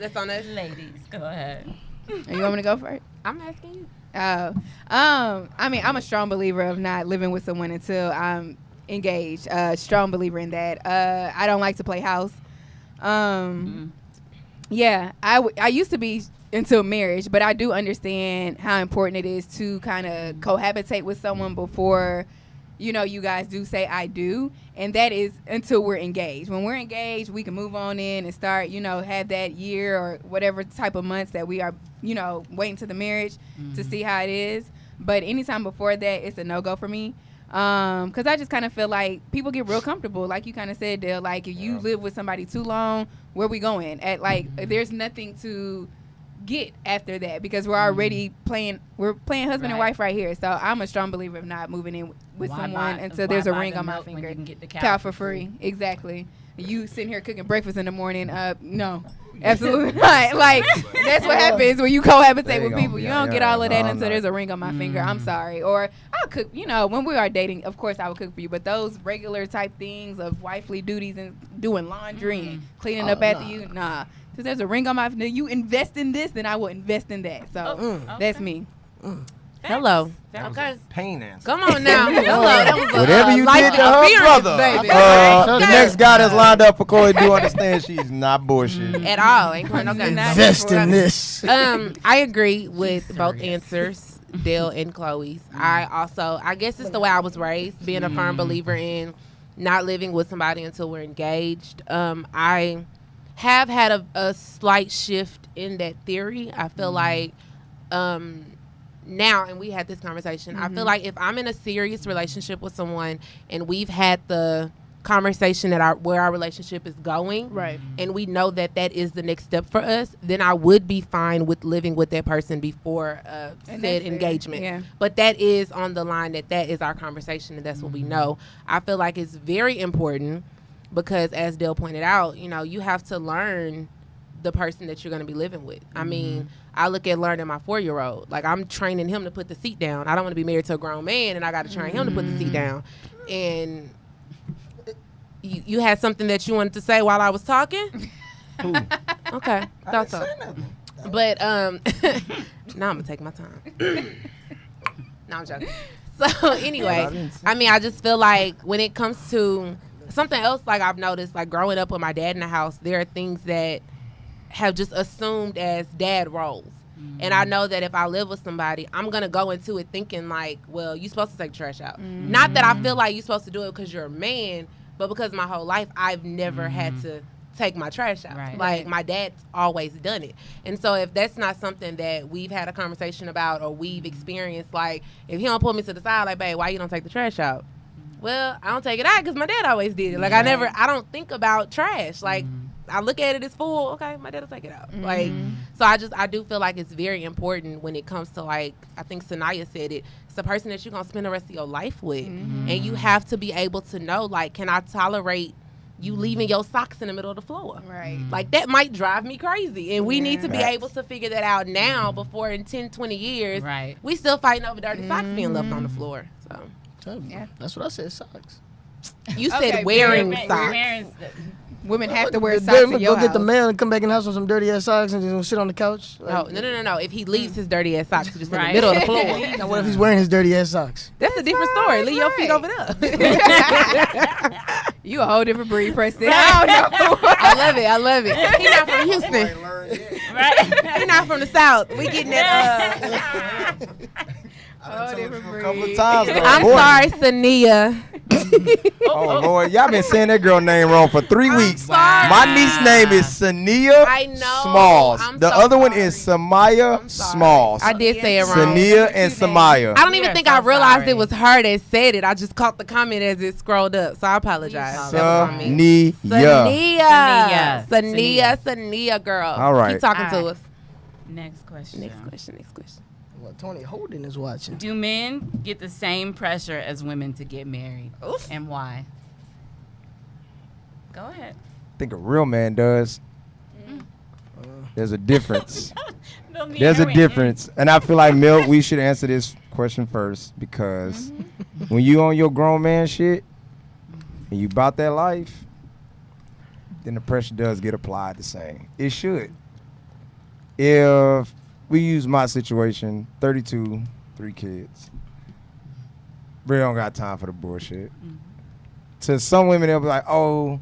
That's on us. Ladies, go ahead. You want me to go first? I'm asking you. I mean, I'm a strong believer of not living with someone until I'm engaged. Strong believer in that. I don't like to play house. Yeah, I used to be until marriage, but I do understand how important it is to kind of cohabitate with someone before, you guys do say I do, and that is until we're engaged. When we're engaged, we can move on in and start, have that year or whatever type of months that we are, waiting to the marriage to see how it is. But anytime before that, it's a no-go for me. Because I just kind of feel like people get real comfortable. Like you kind of said, Dale, like if you live with somebody too long, where we going? There's nothing to get after that because we're already playing husband and wife right here. So I'm a strong believer of not moving in with someone until there's a ring on my finger. You can get the cow for free. Exactly. You sitting here cooking breakfast in the morning. No. Absolutely not. Like, that's what happens when you cohabitate with people. You don't get all of that until there's a ring on my finger. I'm sorry. Or I'll cook, when we are dating, of course I will cook for you. But those regular type things of wifely duties and doing laundry and cleaning up after you, nah. Because there's a ring on my finger. You invest in this, then I will invest in that. So that's me. Hello. Okay. Pain answer. Come on now. Hello. That was Whatever you did to her brother, baby. the next guy that's lined up for Chloe do understand she's not bullshit. At all. Ain't okay. Invest in this. I agree with both answers, Dale and Chloe's. I guess it's the way I was raised, being a firm believer in not living with somebody until we're engaged. I have had a slight shift in that theory. I feel like now, and we had this conversation, I feel like if I'm in a serious relationship with someone and we've had the conversation where our relationship is going, right, and we know that is the next step for us, then I would be fine with living with that person before said engagement. Yeah. But that is on the line that is our conversation and that's what we know. I feel like it's very important because, as Dale pointed out, you have to learn the person that you're going to be living with. I mean, I look at learning my 4-year-old. Like, I'm training him to put the seat down. I don't want to be married to a grown man, and I got to train him to put the seat down. And you had something that you wanted to say while I was talking? Who? Okay. Thought so. But, now I'm going to take my time. No, I'm joking. So, anyway, I just feel like when it comes to something else, like I've noticed, like growing up with my dad in the house, there are things that have just assumed as dad roles. And I know that if I live with somebody, I'm going to go into it thinking like, well, you're supposed to take the trash out. Not that I feel like you're supposed to do it because you're a man, but because my whole life I've never had to take my trash out. Right. Like, my dad's always done it. And so if that's not something that we've had a conversation about or we've experienced, like if he don't pull me to the side like, babe, why you don't take the trash out? Well, I don't take it out because my dad always did it. Like, I don't think about trash. Like, I look at it as full. Okay, my dad will take it out. Like, so I do feel like it's very important when it comes to, like, I think Sanaya said it. It's the person that you're gonna spend the rest of your life with, and you have to be able to know, like, can I tolerate you leaving your socks in the middle of the floor? Right. Like, that might drive me crazy, and we need to be able to figure that out now before in 10, 20 years, we still fighting over dirty socks being left on the floor. So Yeah. That's what I said, socks. you said wearing socks. Women have to wear Then socks in go your get the house. mail and come back in the house with some dirty ass socks and just sit on the couch. No, no. If he leaves his dirty ass socks just in Right. the middle of the floor, Now what if he's wearing his dirty ass socks? that's a different story. Leave your feet right. over there. You a whole different breed, Preston. I don't know. I love it. He not from Houston. Right. He not from the South. We getting that. Whole different A couple of breed. times. though. I'm Boy. sorry, Sania. Oh Lord, y'all been saying that girl name wrong for 3 weeks. sorry. My niece name is Sania I know. Smalls. I'm The so other one sorry. is Samaya I'm sorry. Smalls. I did say it wrong. Sania and Samaya. I don't We even are think so I realized sorry. it was her that said it. I just caught the comment as it scrolled up, so I apologize. That was on me. Sania. Sania, girl. All right. Keep talking All to right. us. Next question. Next question. Well, Tony Holden is watching. Do men get the same pressure as women to get married? Oof. And why? Go ahead. I think a real man does. There's a difference. No, me There's a and difference. And I feel like, Milt, we should answer this question first because when you on your grown man shit and you about that life, then the pressure does get applied the same. It should. If we use my situation, 32, 3 kids, really don't got time for the bullshit. To some women, they'll be like, oh,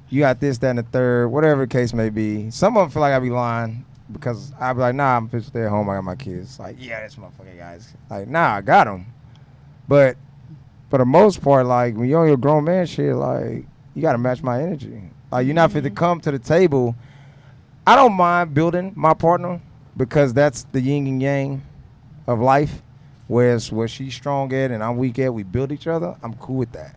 you got this, that, and the third, whatever the case may be. Some of them feel like I be lying because I be like, nah, I'm supposed to stay at home. I got my kids. Like, yeah, that's motherfucking guys. Like, nah, I got them. But for the most part, like, when you're on your grown man shit, like, you got to match my energy. Like, you're not fit to come to the table. I don't mind building my partner because that's the yin and yang of life. Whereas where she's strong at and I'm weak at, we build each other. I'm cool with that.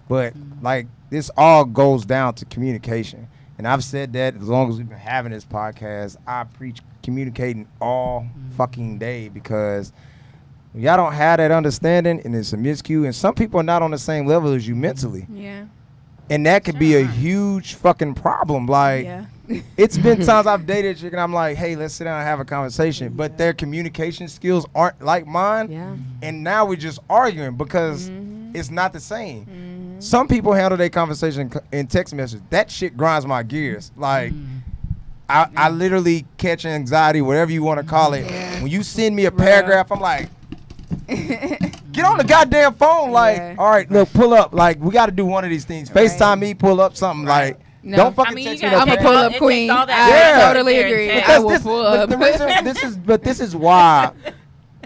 But, like, this all goes down to communication. And I've said that as long as we've been having this podcast, I preach communicating all fucking day because y'all don't have that understanding and it's a miscue. And some people are not on the same level as you mentally. Yeah. And that could be a huge fucking problem. Like, Yeah. it's been times I've dated a chick and I'm like, hey, let's sit down and have a conversation. But their communication skills aren't like mine. Yeah. And now we're just arguing because it's not the same. Some people handle their conversation in text message. That shit grinds my gears. Like, I literally catch anxiety, whatever you want to call it. Yeah. When you send me a paragraph, I'm like, get on the goddamn phone. Like, Yeah. all right, look, pull up. Like, we got to do one of these things. Right. FaceTime me, pull up something. Like, No. don't fucking I mean, text you me. gotta no I'm a take pull all- up it queen. takes all that I Yeah. totally there and agree. text. I Because will this, pull but up. the reason, this is why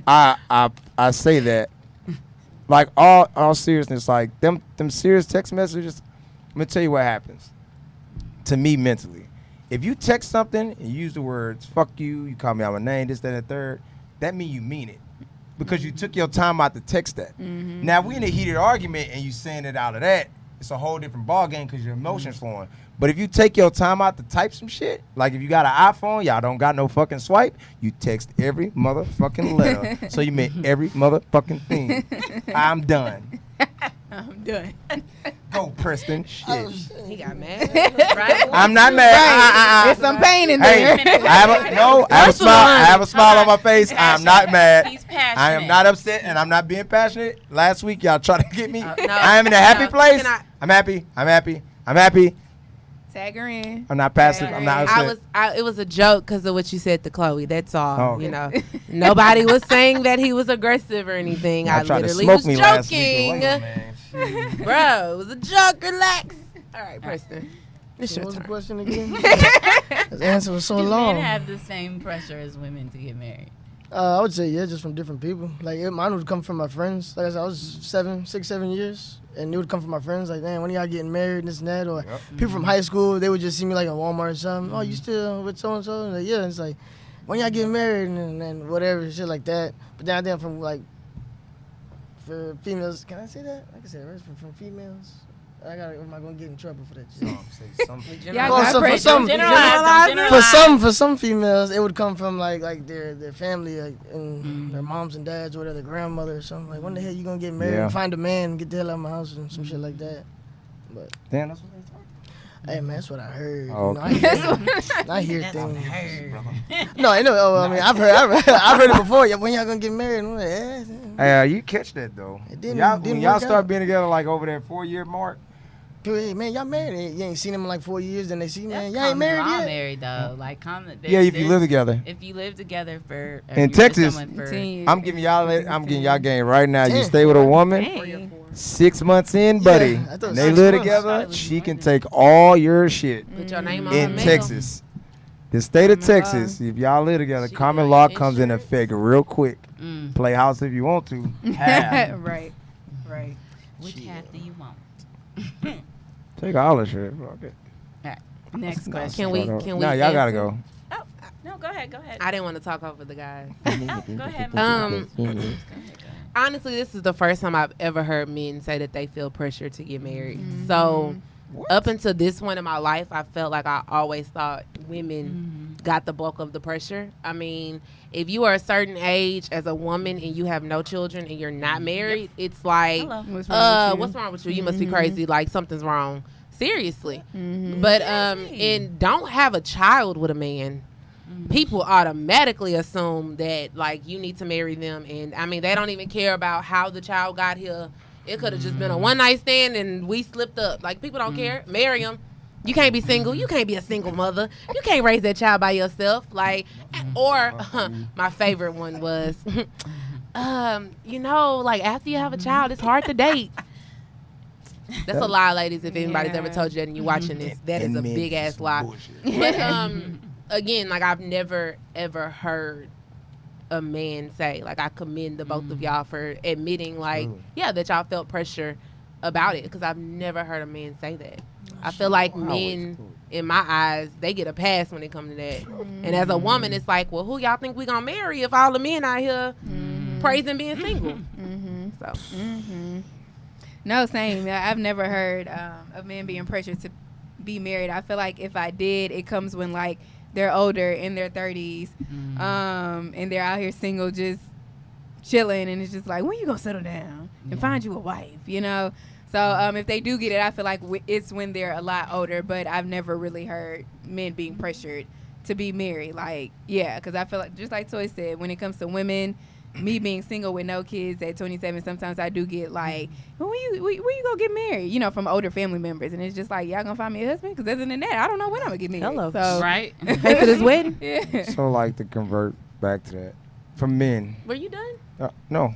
I say that. Like all seriousness, like them serious text messages. Let me tell you what happens to me mentally. If you text something and you use the words "fuck you," you call me out my name, this, that, and the third, that means you mean it because you took your time out to text that. Now, if we in a heated argument and you saying it out of that, it's a whole different ball game because your emotions flowing. But if you take your time out to type some shit, like if you got an iPhone, y'all don't got no fucking swipe, you text every motherfucking letter. So you meant every motherfucking thing. I'm done. I'm done. Go, Preston. Shit. He got mad. Right? I'm not mad. There's some pain in Hey, there. I have a smile. I have a smile on my face. I'm not mad. He's passionate. I am not upset, and I'm not being passionate. Last week, y'all tried to get me. No. I am in a happy No, place. can I- I'm happy. I'm happy. I'm happy. Tag her in. I'm not passive. I'm not upset. It was a joke because of what you said to Chloe. That's all. Oh, You know, nobody was saying that he was aggressive or anything. I tried to literally smoke was me last week. joking, Wait, man. Shit. bro. It was a joke. Relax. All right, Preston. It's What your was the turn. question again? His answer was so Do long. men have the same pressure as women to get married? I would say yeah, just from different people. Like mine would come from my friends. Like I said, I was 6, 7 years, and it would come from my friends. Like, man, when y'all getting married and this and that, or people from high school, they would just see me like at Walmart or something. Oh, you still with so and so? Like, yeah, it's like when y'all getting married and whatever shit like that. But then from like for females, can I say that? I can say that, right? From females. Am I gonna get in trouble for that shit? Y'all Oh, got so for pressure. some- Generalize. For some females, it would come from like their family, like, and their moms and dads, or whatever, their grandmother or something. Like, when the hell you gonna get married? Yeah. Find a man and get the hell out of my house and some shit like that. But Damn, that's what they talking. hey, man, that's what I heard. Oh, You know, okay. I hear things. No, I know. I mean, I've heard it before. Yeah, when y'all gonna get married? I'm like, Hey, you catch that though. It didn't- Y'all, didn't when y'all work start out. being together like over that 4-year mark, People, hey, man, y'all married. You ain't seen them in like 4 years. Then they see, man, That's y'all ain't married common. yet. Married though, like common. Yeah, if you live together. If you live together for In you're with Texas, someone for 10 years. I'm getting y'all game right now. You Damn. stay with a woman, Dang. 6 months in, buddy, Yeah, I thought and they 6 live months. together. was She more can than- take all your shit Put your name on in the mail. Texas. The state of Common law. Texas, if y'all live together, She can common be law like comes in insurance. effect real quick. Play house if you want to. Half. Right. Right. Which half do you want? Take all the shit. Fuck it. Next question. Can we? No, y'all gotta answer? go. Oh, no, go ahead. Go ahead. I didn't want to talk over the guys. Oh, go ahead. Mom. Um, Go ahead. honestly, this is the first time I've ever heard men say that they feel pressure to get married. So, up until this point in my life, I felt like I always thought women got the bulk of the pressure. I mean, if you are a certain age as a woman and you have no children and you're not married, it's like, Hello. what's wrong with you? You must be crazy. Like something's wrong. Seriously. Mm-hmm. But and don't have a child with a man. People automatically assume that like you need to marry them, and I mean they don't even care about how the child got here. It could have just been a one night stand and we slipped up. Like people don't care. Marry them. You can't be single. You can't be a single mother. You can't raise that child by yourself. Like, or my favorite one was, you know, like after you have a child, it's hard to date. That's a lie, ladies. If anybody's Yeah. ever told you that and you're watching this, that is a And men big ass is lie. bullshit. But again, like I've never ever heard a man say, like I commend the both of y'all for admitting, like, yeah, that y'all felt pressure about it, because I've never heard a man say that. I feel like men, in my eyes, they get a pass when it comes to that. And as a woman, it's like, well, who y'all think we gonna marry if all the men out here praising being single? So No, same. I've never heard of men being pressured to be married. I feel like if I did, it comes when like they're older, in their 30s, and they're out here single, just chilling, and it's just like, when you gonna settle down and find you a wife, you know? So if they do get it, I feel like it's when they're a lot older. But I've never really heard men being pressured to be married. Like, yeah, because I feel like, just like Toy said, when it comes to women, me being single with no kids at 27, sometimes I do get like, well, when you gonna get married? You know, from older family members, and it's just like, y'all gonna find me a husband? Because other than that, I don't know when I'm gonna get married. Hello. So, Right. pay for this wedding. yeah. So like to convert back to that for men. Were you done? No,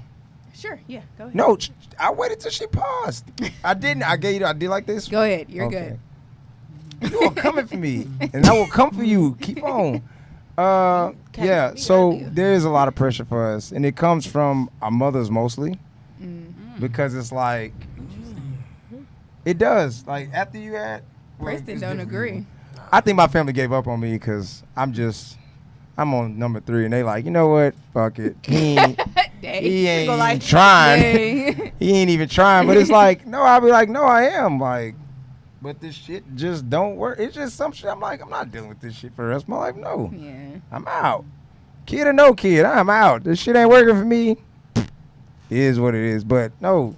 Sure. Yeah. Go ahead. no. I waited till she paused. I didn't. I gave you. I did like this. Go ahead. You're Okay. good. You are coming for me, and I will come for you. Keep on. Yeah. So there is a lot of pressure for us, and it comes from our mothers mostly, because it's like it does. Like after you had, Preston it's don't different. agree. I think my family gave up on me because I'm on number 3, and they like, you know what? Fuck it. He ain't even trying. Dang. He ain't even trying. But it's like, no, I'll be like, no, I am. Like, but this shit just don't work. It's just some shit. I'm like, I'm not dealing with this shit for the rest of my life. No. Yeah. I'm out. Kid or no kid, I'm out. This shit ain't working for me. It is what it is. But no,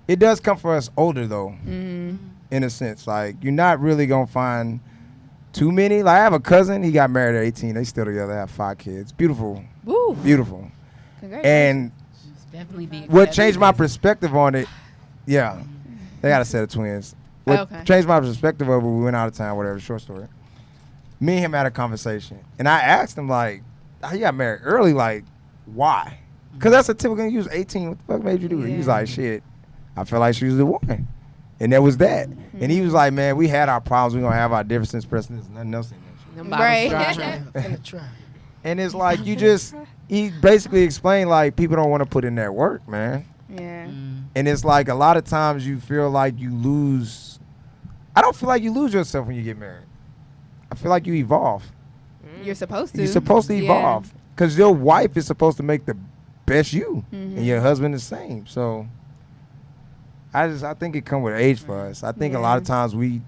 it does come for us older though, in a sense. Like, you're not really going to find too many. Like, I have a cousin. He got married at 18. They still together. Have 5 kids. Beautiful. Woo. Beautiful. Congratulations. And Definitely be. what changed my perspective on it, yeah, they got a set of twins. What Okay. changed my perspective of it, we went out of town, whatever, short story. Me and him had a conversation. And I asked him, like, how you got married early? Like, why? Because that's a typical, you was 18. What the fuck made you do it? He was Yeah. like, shit, I felt like she was the one. And that was that. And he was like, man, we had our problems. We're going to have our differences. Preston, there's nothing else in that shit. Them bottles Right. dry. Finna try. And it's like, he basically explained, like, people don't want to put in that work, man. Yeah. And it's like a lot of times you feel like you lose. I don't feel like you lose yourself when you get married. I feel like you evolve. You're supposed to. You're supposed to Yeah. evolve. Because your wife is supposed to make the best you. Mhm. And your husband the same. So I think it come with age for us. I think a lot of times we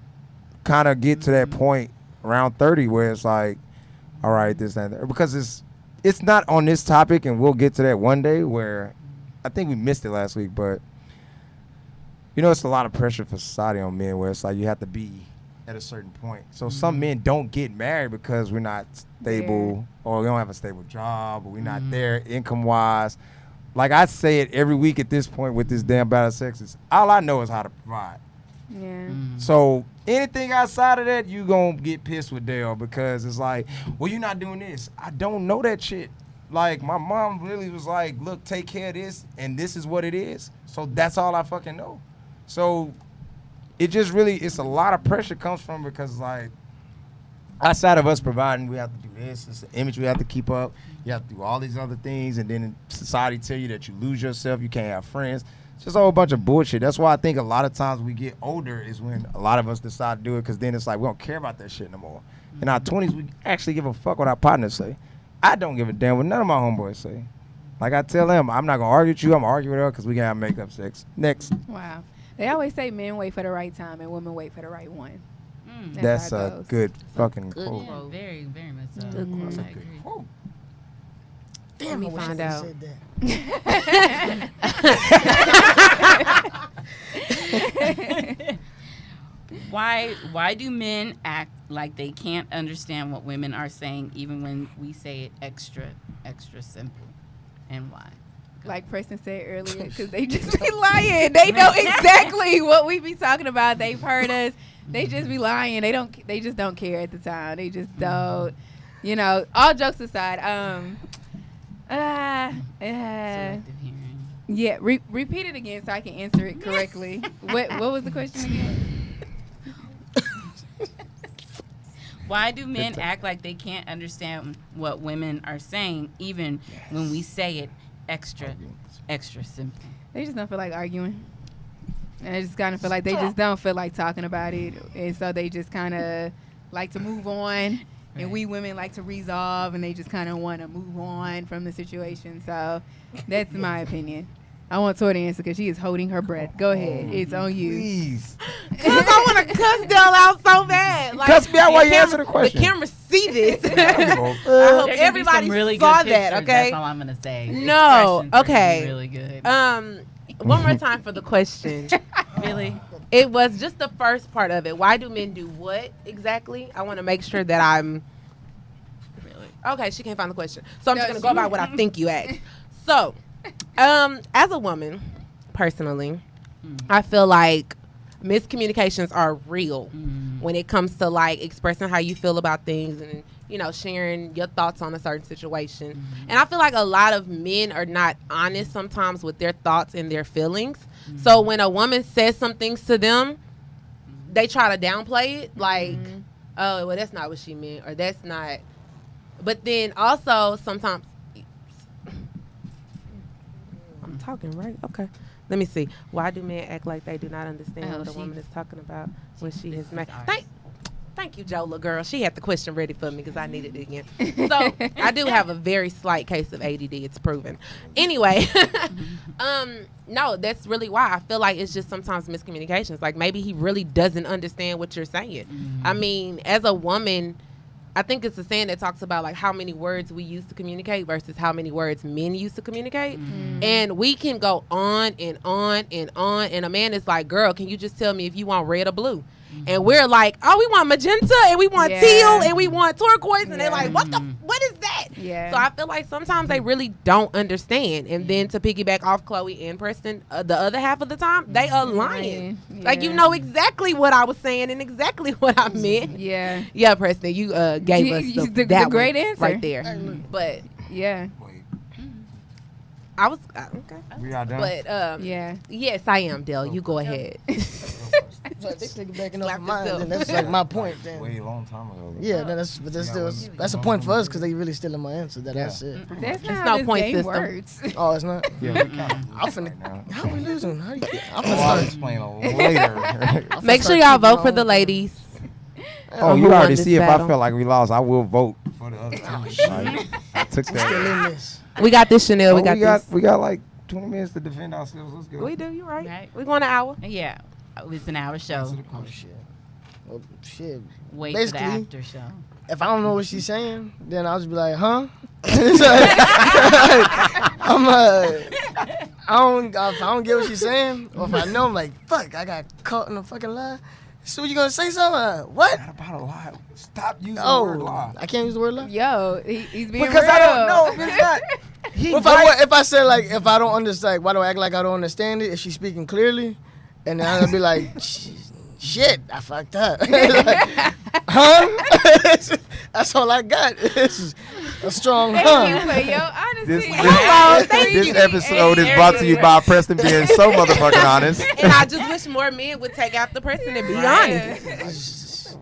kind of get to that point around 30 where it's like, all right, this and that. Because it's not on this topic, and we'll get to that one day, where I think we missed it last week, but you know, it's a lot of pressure for society on men where it's like you have to be at a certain point. So some men don't get married because we're not stable, or we don't have a stable job, or we're not there income wise. Like I say it every week at this point with this damn battle of sexes. All I know is how to provide. Yeah. So anything outside of that, you gonna get pissed with Dale because it's like, well, you're not doing this. I don't know that shit. Like, my mom really was like, look, take care of this, and this is what it is. So that's all I fucking know. So it just really, it's a lot of pressure comes from because, like, outside of us providing, we have to do this. It's an image we have to keep up. You have to do all these other things, and then society tell you that you lose yourself, you can't have friends. It's just a whole bunch of bullshit. That's why I think a lot of times we get older is when a lot of us decide to do it because then it's like we don't care about that shit no more. In our 20s, we actually give a fuck what our partners say. I don't give a damn what none of my homeboys say. Like I tell them, I'm not going to argue with you. I'm going to argue with her because we can have makeup sex. Next. Wow. They always say men wait for the right time and women wait for the right one. That's how it a goes. good fucking Good quote. quote. Very, very much so. Good quote. I That's a agree. good quote. Damn, me I wish I find could've out. said that. Why do men act like they can't understand what women are saying even when we say it extra simple? And why? Like Preston said earlier, because they just be lying. They know exactly what we be talking about. They've heard us. They just be lying. They just don't care at the time. They just don't. You know, all jokes aside, Selective hearing. yeah, repeat it again so I can answer it correctly. What was the question again? Why do men act like they can't understand what women are saying even when we say it extra simple? They just don't feel like arguing. And I just kind of feel like they just don't feel like talking about it. And so they just kind of like to move on. And we women like to resolve, and they just kind of want to move on from the situation. So that's my opinion. I want Tori to answer because she is holding her breath. Go ahead. It's on you. Please. Cause I want to cuss Dell out so bad. Like, Cuss me out while you camera- answer the question. The camera see this. There you go. I hope There could be everybody some really saw good that. pictures, Okay. That's all I'm gonna say. No, Expressions are okay. Really good. One more time for the question. Really? It was just the first part of it. Why do men do what exactly? I want to make sure that I'm. Really? Okay, she can't find the question. So I'm No, just going to go by what I think you asked. So, as a woman, personally, I feel like miscommunications are real when it comes to like expressing how you feel about things and, you know, sharing your thoughts on a certain situation. And I feel like a lot of men are not honest sometimes with their thoughts and their feelings. So when a woman says some things to them, they try to downplay it like, oh, well, that's not what she meant, or that's not. But then also sometimes I'm talking, right? Okay. Let me see. Why do men act like they do not understand Oh, what a she- woman is talking about when she this has made? is ours. Thank you, Jola girl. She had the question ready for me because I needed it again. So I do have a very slight case of ADD. It's proven. Anyway, no, that's really why I feel like it's just sometimes miscommunications. Like maybe he really doesn't understand what you're saying. I mean, as a woman, I think it's a saying that talks about like how many words we use to communicate versus how many words men use to communicate. And we can go on and on and on. And a man is like, girl, can you just tell me if you want red or blue? And we're like, oh, we want magenta and we want Yeah. teal and we want turquoise. And they're Yeah. like, what is that? Yeah. So I feel like sometimes they really don't understand. And then to piggyback off Chloe and Preston, the other half of the time, they are lying. Like, you Yeah. know exactly what I was saying and exactly what I meant. Yeah. Yeah, Preston, you gave us The that great one answer. right there. But Yeah. Wait, I was okay. we are done. But Yeah. yes, I am, Dell. You go ahead. So if they take it back enough Slap of mine, yourself. then that's like my point. Then. Way a long time ago. Yeah, then that's still that's a point for us because they really stealing my answer that I said. That's not It's how no this point game system. works. Oh, it's not. Yeah, we kind of I'm finna. now. How we losing? How you? I'm Oh, I'll finna explain later. Make sure y'all vote for the ladies. Oh, Who you won already this see if I battle? feel like we lost, I will vote for the other team. Like, I took Still in that. this. We got this, Chanel. Oh, we got this. we got like 20 minutes to defend ourselves. Let's go. We do. You right. Right. We going an hour. Yeah. It's an hour show. Oh shit. Well, shit. Wait for the Basically, after show. If I don't know what she's saying, then I'll just be like, huh? It's like, if I don't get what she's saying, or if I know, I'm like, fuck, I got caught in a fucking lie. So you gonna say something? What? Not about a lie. Stop using the word Oh, lie. I can't use the word lie. Yo, he's being Because real. I don't know. It's not. He If I say like, if I don't understand, why do I act like I don't understand it? If she's speaking clearly, and then I'll be like, shit, I fucked up. Like, huh? That's all I got. It's a strong Thank huh. you for your honesty. This episode is brought to you by Preston being so motherfucking honest. And I just wish more men would take after Preston and be honest.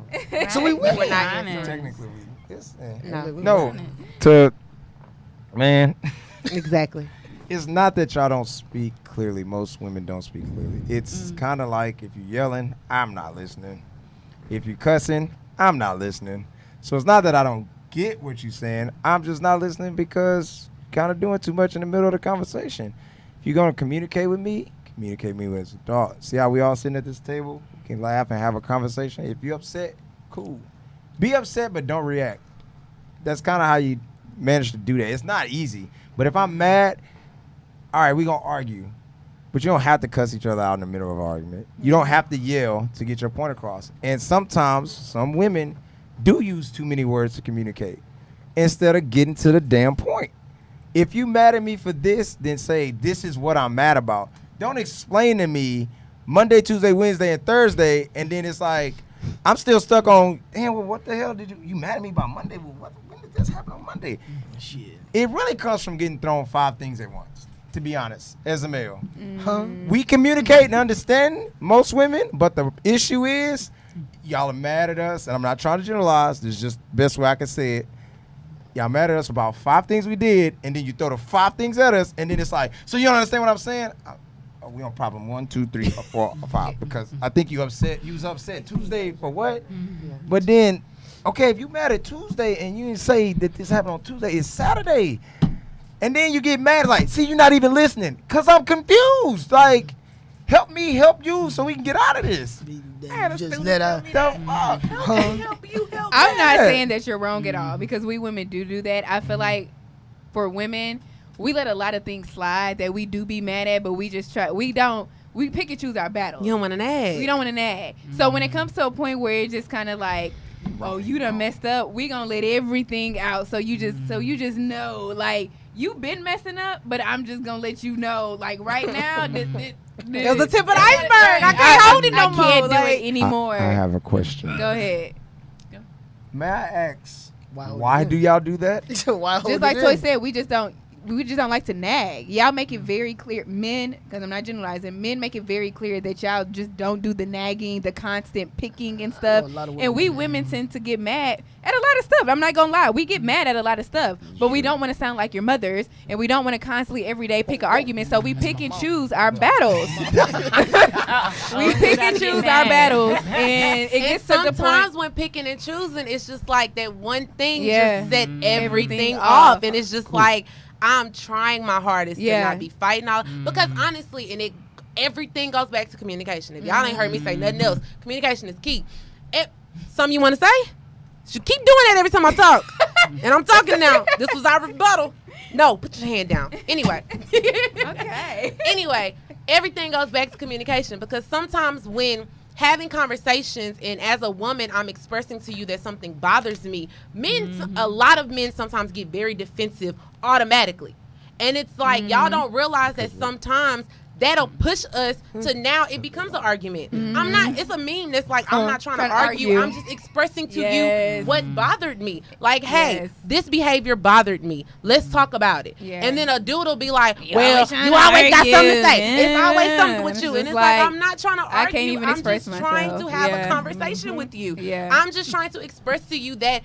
So we win. We're not honest. Technically, it's, No. no. To man, Exactly. it's not that y'all don't speak clearly. Most women don't speak clearly. It's kind of like if you're yelling, I'm not listening. If you're cussing, I'm not listening. So it's not that I don't get what you're saying. I'm just not listening because you're kind of doing too much in the middle of the conversation. If you're going to communicate with me as an adult. See how we all sitting at this table? We can laugh and have a conversation. If you're upset, cool. Be upset, but don't react. That's kind of how you manage to do that. It's not easy. But if I'm mad, all right, we're going to argue. But you don't have to cuss each other out in the middle of an argument. You don't have to yell to get your point across. And sometimes some women do use too many words to communicate instead of getting to the damn point. If you mad at me for this, then say, this is what I'm mad about. Don't explain to me Monday, Tuesday, Wednesday, and Thursday, and then it's like, I'm still stuck on, damn, well, what the hell did you mad at me about Monday? Well, when did this happen on Monday? Shit. It really comes from getting thrown 5 things at once, to be honest, as a male. Huh? We communicate and understand most women, but the issue is y'all are mad at us, and I'm not trying to generalize. This is just the best way I can say it. Y'all mad at us about 5 things we did, and then you throw the 5 things at us, and then it's like, so you don't understand what I'm saying? We on problem 1, 2, 3, or 4, or 5 because I think you upset. You was upset Tuesday for what? But then, okay, if you mad at Tuesday and you didn't say that this happened on Tuesday, it's Saturday. And then you get mad, like, see, you're not even listening because I'm confused. Like, help me help you so we can get out of this. Just let out. I'm not saying that you're wrong at all because we women do that. I feel like for women, we let a lot of things slide that we do be mad at, but we just try. We pick and choose our battles. You don't want to nag. We don't want to nag. So when it comes to a point where it's just kind of like, oh, you done messed up, we gonna let everything out. So you just know, like, you been messing up, but I'm just gonna let you know, like, right now, It was the tip of the iceberg. I can't hold it no more. I can't do like- it anymore. I have a question. Go ahead. May I ask, Why why do y'all do that? Why hold Just like it Toy in? said, we just don't like to nag. Y'all make it very clear, men, because I'm not generalizing, men make it very clear that y'all just don't do the nagging, the constant picking and stuff. a lot of women And we do. women tend to get mad at a lot of stuff. I'm not gonna lie, we get mad at a lot of stuff, but we don't want to sound like your mothers, and we don't want to constantly every day pick an argument. So we pick and choose our battles. We pick and choose our battles, and it And gets to the sometimes point. when picking and choosing, it's just like that one thing Yeah. just set everything Everything off. off. And it's just like, I'm trying my hardest Yeah. to not be fighting all. Because honestly, everything goes back to communication. If y'all ain't heard me say nothing else, communication is key. Something you want to say? You keep doing that every time I talk. And I'm talking now. This was our rebuttal. No, put your hand down. Anyway. Okay. Anyway, everything goes back to communication because sometimes when having conversations and as a woman I'm expressing to you that something bothers me, a lot of men sometimes get very defensive automatically. And it's like y'all don't realize that sometimes that'll push us to now it becomes an argument. It's a meme that's like, I'm not trying to argue. I'm just expressing to you what bothered me. Like, hey, this behavior bothered me. Let's talk about it. Yeah. And then a dude will be like, You well, always trying you to always got argue. something to say. It's always something with It's you. just And it's like, like, I'm not trying to argue. I can't even I'm express just trying to myself. have a Yeah. conversation with you. Yeah. I'm just trying to express to you that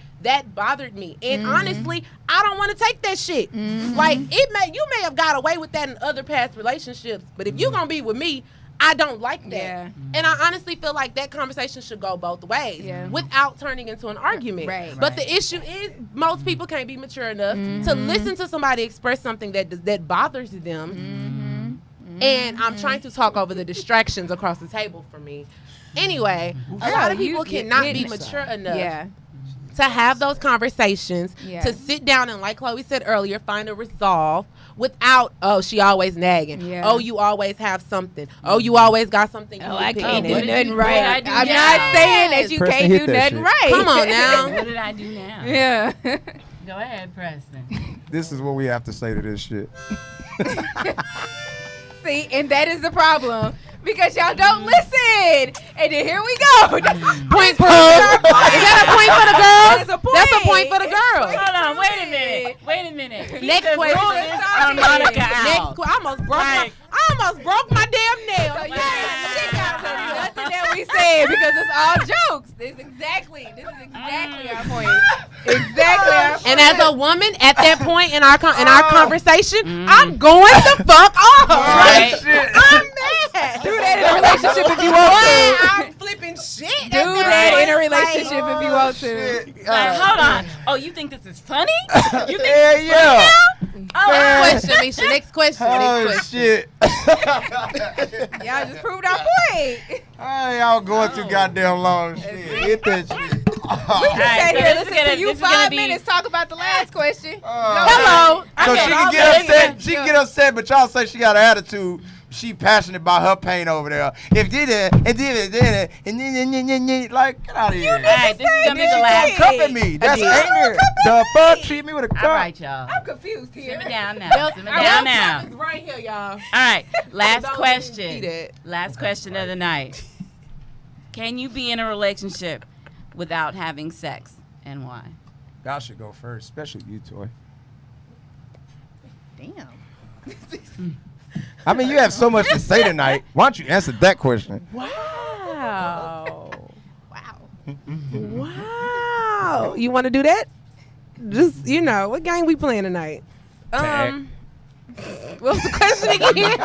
bothered me. And honestly, I don't want to take that shit. Like, you may have got away with that in other past relationships, but if you're going to be with me, I don't like that. Yeah. And I honestly feel like that conversation should go both ways Yeah. without turning into an argument. Right. But the issue is most people can't be mature enough to listen to somebody express something that bothers them. And I'm trying to talk over the distractions across the table for me. Anyway, a lot of people cannot be mature enough Yeah. to have those conversations, Yeah. to sit down and, like Chloe said earlier, find a resolve without, oh, she always nagging. Yeah. Oh, you always have something. Oh, you always got something. Oh, I nitpicking can't at. do nothing What right. did I I'm do? not saying that you Preston can't hit do that nothing shit. right. Come on now. What did I do now? Yeah. Go ahead, Preston. This is what we have to say to this shit. See, and that is the problem. Because y'all don't listen. And then here we go. Point for Is that a point for the girls? That's a point. That's a point for the girls. Hold on, wait a minute. Keep Next the question. rulers harmonica out. I almost broke my damn nail. So you ain't shit got to nothing that we said because it's all jokes. This is exactly our point. Exactly our point. And as a woman, at that point in our conversation, I'm going the fuck off. Right. I'm mad. Do that in a relationship if you want to. I'm flipping shit. Do that in a relationship if you want to. Hold on. Oh, you think this is funny? You think Yeah, this is yeah. funny now? Next question, Misha. Next question. Oh, Next question. shit. Y'all just proved our point. Hey, y'all going too goddamn long. Shit. Hit that shit. We Alright, sat so here this is listening gonna- to you this is gonna 5 be- minutes talk about the last question. Hello. So Okay, she can I'll get say upset. it. She can get upset, but y'all say she got an attitude. She passionate about her pain over there. If did it, and did it, and then like, get out of here. All right, this is gonna be the last. Cup at me. That's did. anger. The fuck? Treat me with a cup. All right, y'all. I'm confused here. Simmer down now. Simmer down now. It's right here, y'all. All right, last Those who question. see that. Last question of the night. Can you be in a relationship without having sex, and why? Y'all should go first, especially you, Toy. Damn. I mean, you have so much to say tonight. Why don't you answer that question? Wow. Wow. Wow. You want to do that? Just, what game we playing tonight? Tag. What's the question again?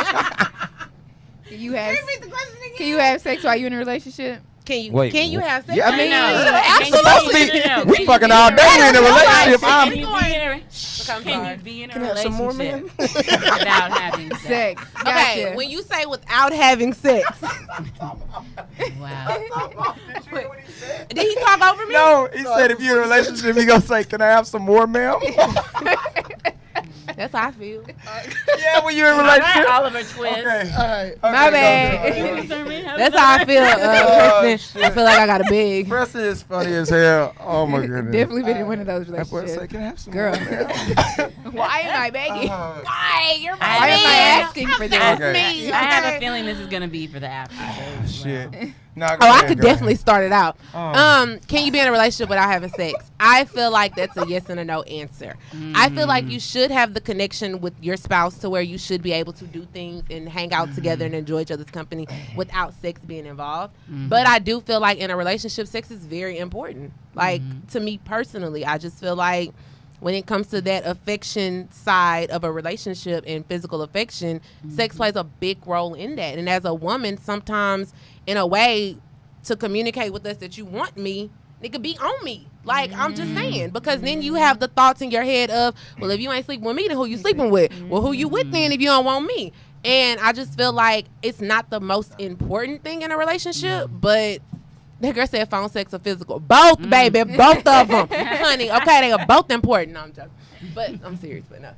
Can you have sex while you're in a relationship? Can you Wait, can you have sex? yeah, I mean, absolutely. No. We fucking all day in a relationship. Can I'm you be in a Can I have some more, relationship without having sex? Sex. Okay, Gotcha. when you say without having sex, Wow. did he talk over me? No, he said if you're in a relationship, he gonna say, "Can I have some more, ma'am?" That's how I feel. Yeah, when you're in a All right, relationship. Oliver Twist. Okay. All right. My bad. That's how I feel, Preston. I feel like I got a big. Preston is funny as hell. Oh my goodness. Definitely been in one of those That boy relationships. say, "Can I have some Girl. more, ma'am?" Why am I begging? Why? You're I Why have am I a asking for this? Okay. me. I have a feeling this is gonna be for the after show as well. Shit. Nah, go Oh, I ahead, could go definitely start it out. Oh. Can you be in a relationship without having sex? I feel like that's a yes and a no answer. I feel like you should have the connection with your spouse to where you should be able to do things and hang out together and enjoy each other's company without sex being involved. But I do feel like in a relationship, sex is very important. Like, to me personally, I just feel like when it comes to that affection side of a relationship and physical affection, sex plays a big role in that. And as a woman, sometimes in a way to communicate with us that you want me, it could be on me. Like, I'm just saying, because then you have the thoughts in your head of, well, if you ain't sleeping with me, then who you sleeping with? Well, who you with then if you don't want me? And I just feel like it's not the most important thing in a relationship, but that girl said phone sex or physical. Both, baby. Both of them. Honey, okay, they are both important. No, I'm joking. But I'm serious, but no.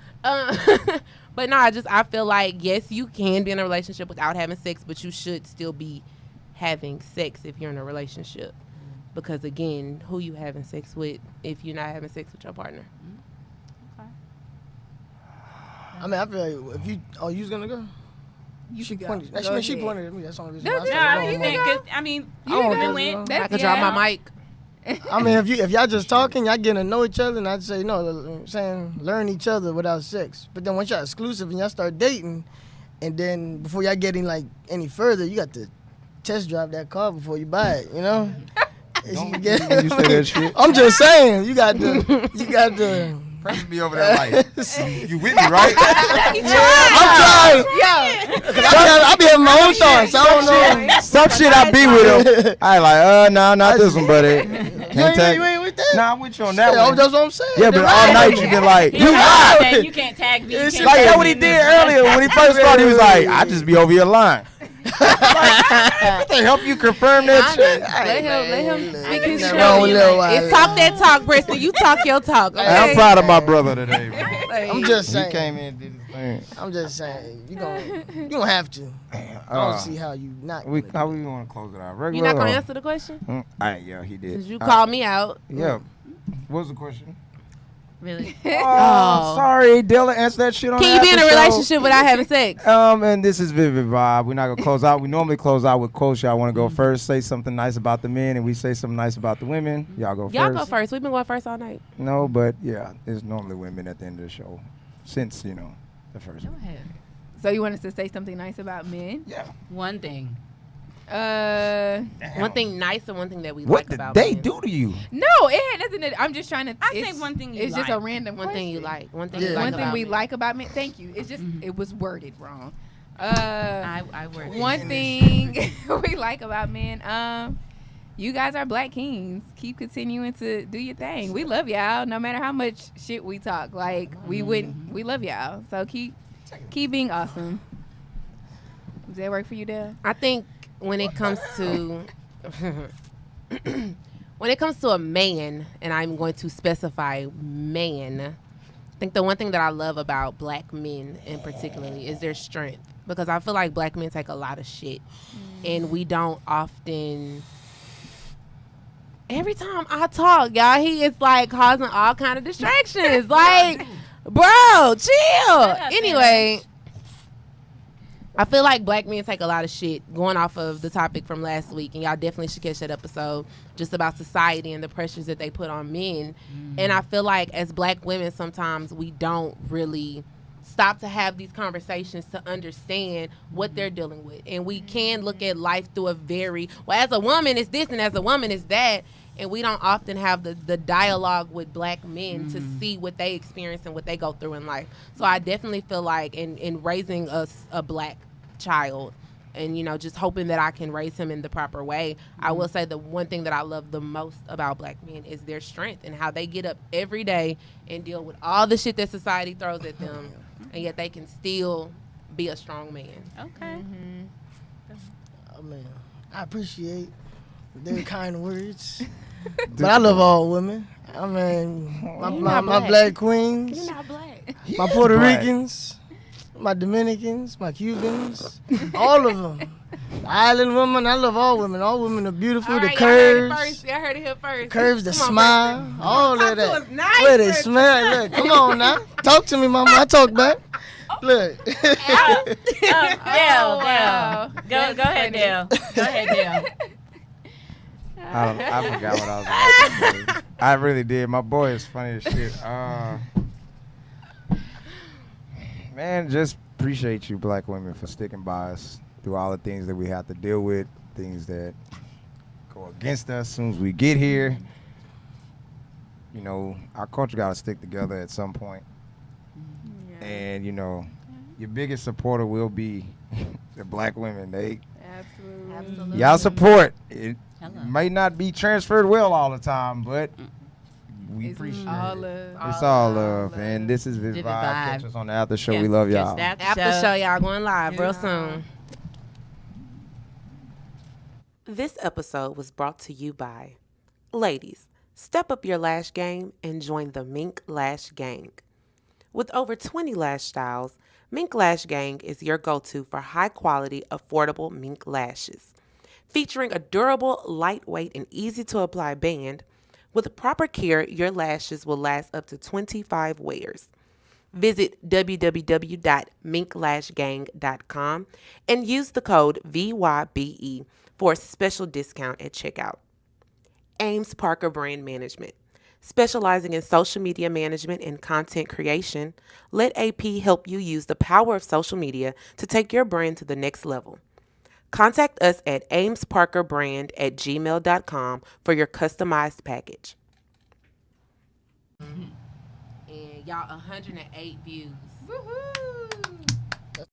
But no, I feel like, yes, you can be in a relationship without having sex, but you should still be having sex if you're in a relationship. Because, again, who you having sex with if you're not having sex with your partner? I mean, I feel like if you, you was gonna go. You should go. Pointed, Go she ahead. pointed at me. That's the only reason. No, why I No, started I going mean, more. I mean, I don't you think went. so. I could drop my mic. I mean, if y'all just talking, y'all getting to know each other, and I'd say no, saying learn each other without sex. But then once y'all exclusive and y'all start dating, and then before y'all getting like any further, you got to test drive that car before you buy it. You know. Don't you say that shit. I'm just saying, you got to. Preston be over there like, you with me, right? I'm trying. I be having my own thoughts. I don't know. Some shit I be with him. I like, no, not this one, buddy. Can't tag. You ain't with that? Nah, I'm with you on that Yeah, one. that's what I'm saying. Yeah, but all night you been like, You you lied. You can't tag me. You It's can't Like tag that me what he in did this. earlier when he first started. He was like, I just be over your line. Like, they help you confirm that shit. Let him speak his Nothing truth. wrong with Lil Wiley. It's talk that talk, Preston. You talk your talk. Okay? I'm proud of my brother today, bro. Like, I'm just He saying. came in and did his thing. I'm just saying. You don't have to. I don't see how you not. How we want to close it out? you Regular not gonna or- answer the question? Yeah, he did. Cause you called me out. Yeah. What was the question? Really? Oh, sorry, Dilla. Answer that shit on Can you be in a after show. relationship without having sex? And this is Vivid Vybe. We're not gonna close out. We normally close out with quotes. Y'all want to go first? Say something nice about the men, and we say something nice about the women. Y'all go Y'all first. go first. We've been going first all night. No, but yeah, it's normally women at the end of the show, since the first. Go ahead. So you want us to say something nice about men? Yeah. One thing. One thing nice and one thing that we What like did about they men. do to you? No, it had nothing to. I'm just trying to. I say one thing you It's just a like. random. One thing you question. like. One thing Yeah. you like One thing about we men. like about men. Thank you. It's just it was worded wrong. I work. One thing we like about men. You guys are black kings. Keep continuing to do your thing. We love y'all, no matter how much shit we talk. Like we wouldn't. We love y'all. So keep being awesome. Does that work for you, Dale? I think when it comes to a man, and I'm going to specify man, I think the one thing that I love about black men in particularly is their strength, because I feel like black men take a lot of shit and we don't often. Every time I talk, y'all, he is like causing all kind of distractions. Like, bro, chill. Anyway, I feel like black men take a lot of shit, going off of the topic from last week, and y'all definitely should catch that episode just about society and the pressures that they put on men. And I feel like as black women, sometimes we don't really stop to have these conversations to understand what they're dealing with. And we can look at life through a as a woman it's this and as a woman it's that. And we don't often have the dialogue with black men to see what they experience and what they go through in life. So I definitely feel like in raising a black child and, just hoping that I can raise him in the proper way, I will say the one thing that I love the most about black men is their strength and how they get up every day and deal with all the shit that society throws at them, and yet they can still be a strong man. Okay. Oh, man, I appreciate their kind words. But I love all women. I mean, my black queens, You're not black. my Puerto Ricans, my Dominicans, my Cubans, all of them. Island women, I love all women. All women are beautiful. All The right, curves, y'all heard it here first. curves, the Come on, smile, all Talk of to us that. nice, Where they Preston. smell. Look, come on now. Talk to me, mama. I talk back. Look. Dale. wow. Go ahead, Dale. Go ahead, Dale. I forgot what I was about to say. I really did. My boy is funny as shit. Man, just appreciate you black women for sticking by us through all the things that we have to deal with, things that go against us as soon as we get here. Our culture got to stick together at some point. And, your biggest supporter will be the black women. Absolutely. Y'all support. It Hello. may not be transferred well all the time, but we It's appreciate all it. love. It's all love. And this is Vivid Vivid Vybe. Catch Vybe. us on the after show. Yeah, We love just y'all. After show, y'all going live real soon. This episode was brought to you by ladies. Step up your lash game and join the Mink Lash Gang. With over 20 lash styles, Mink Lash Gang is your go-to for high-quality, affordable mink lashes. Featuring a durable, lightweight, and easy-to-apply band, with proper care, your lashes will last up to 25 wears. Visit www.minklashgang.com and use the code VYBE for a special discount at checkout. Ames Parker Brand Management. Specializing in social media management and content creation, let AP help you use the power of social media to take your brand to the next level. Contact us at amesparkerbrand@gmail.com for your customized package. And y'all, 108 views. Woohoo!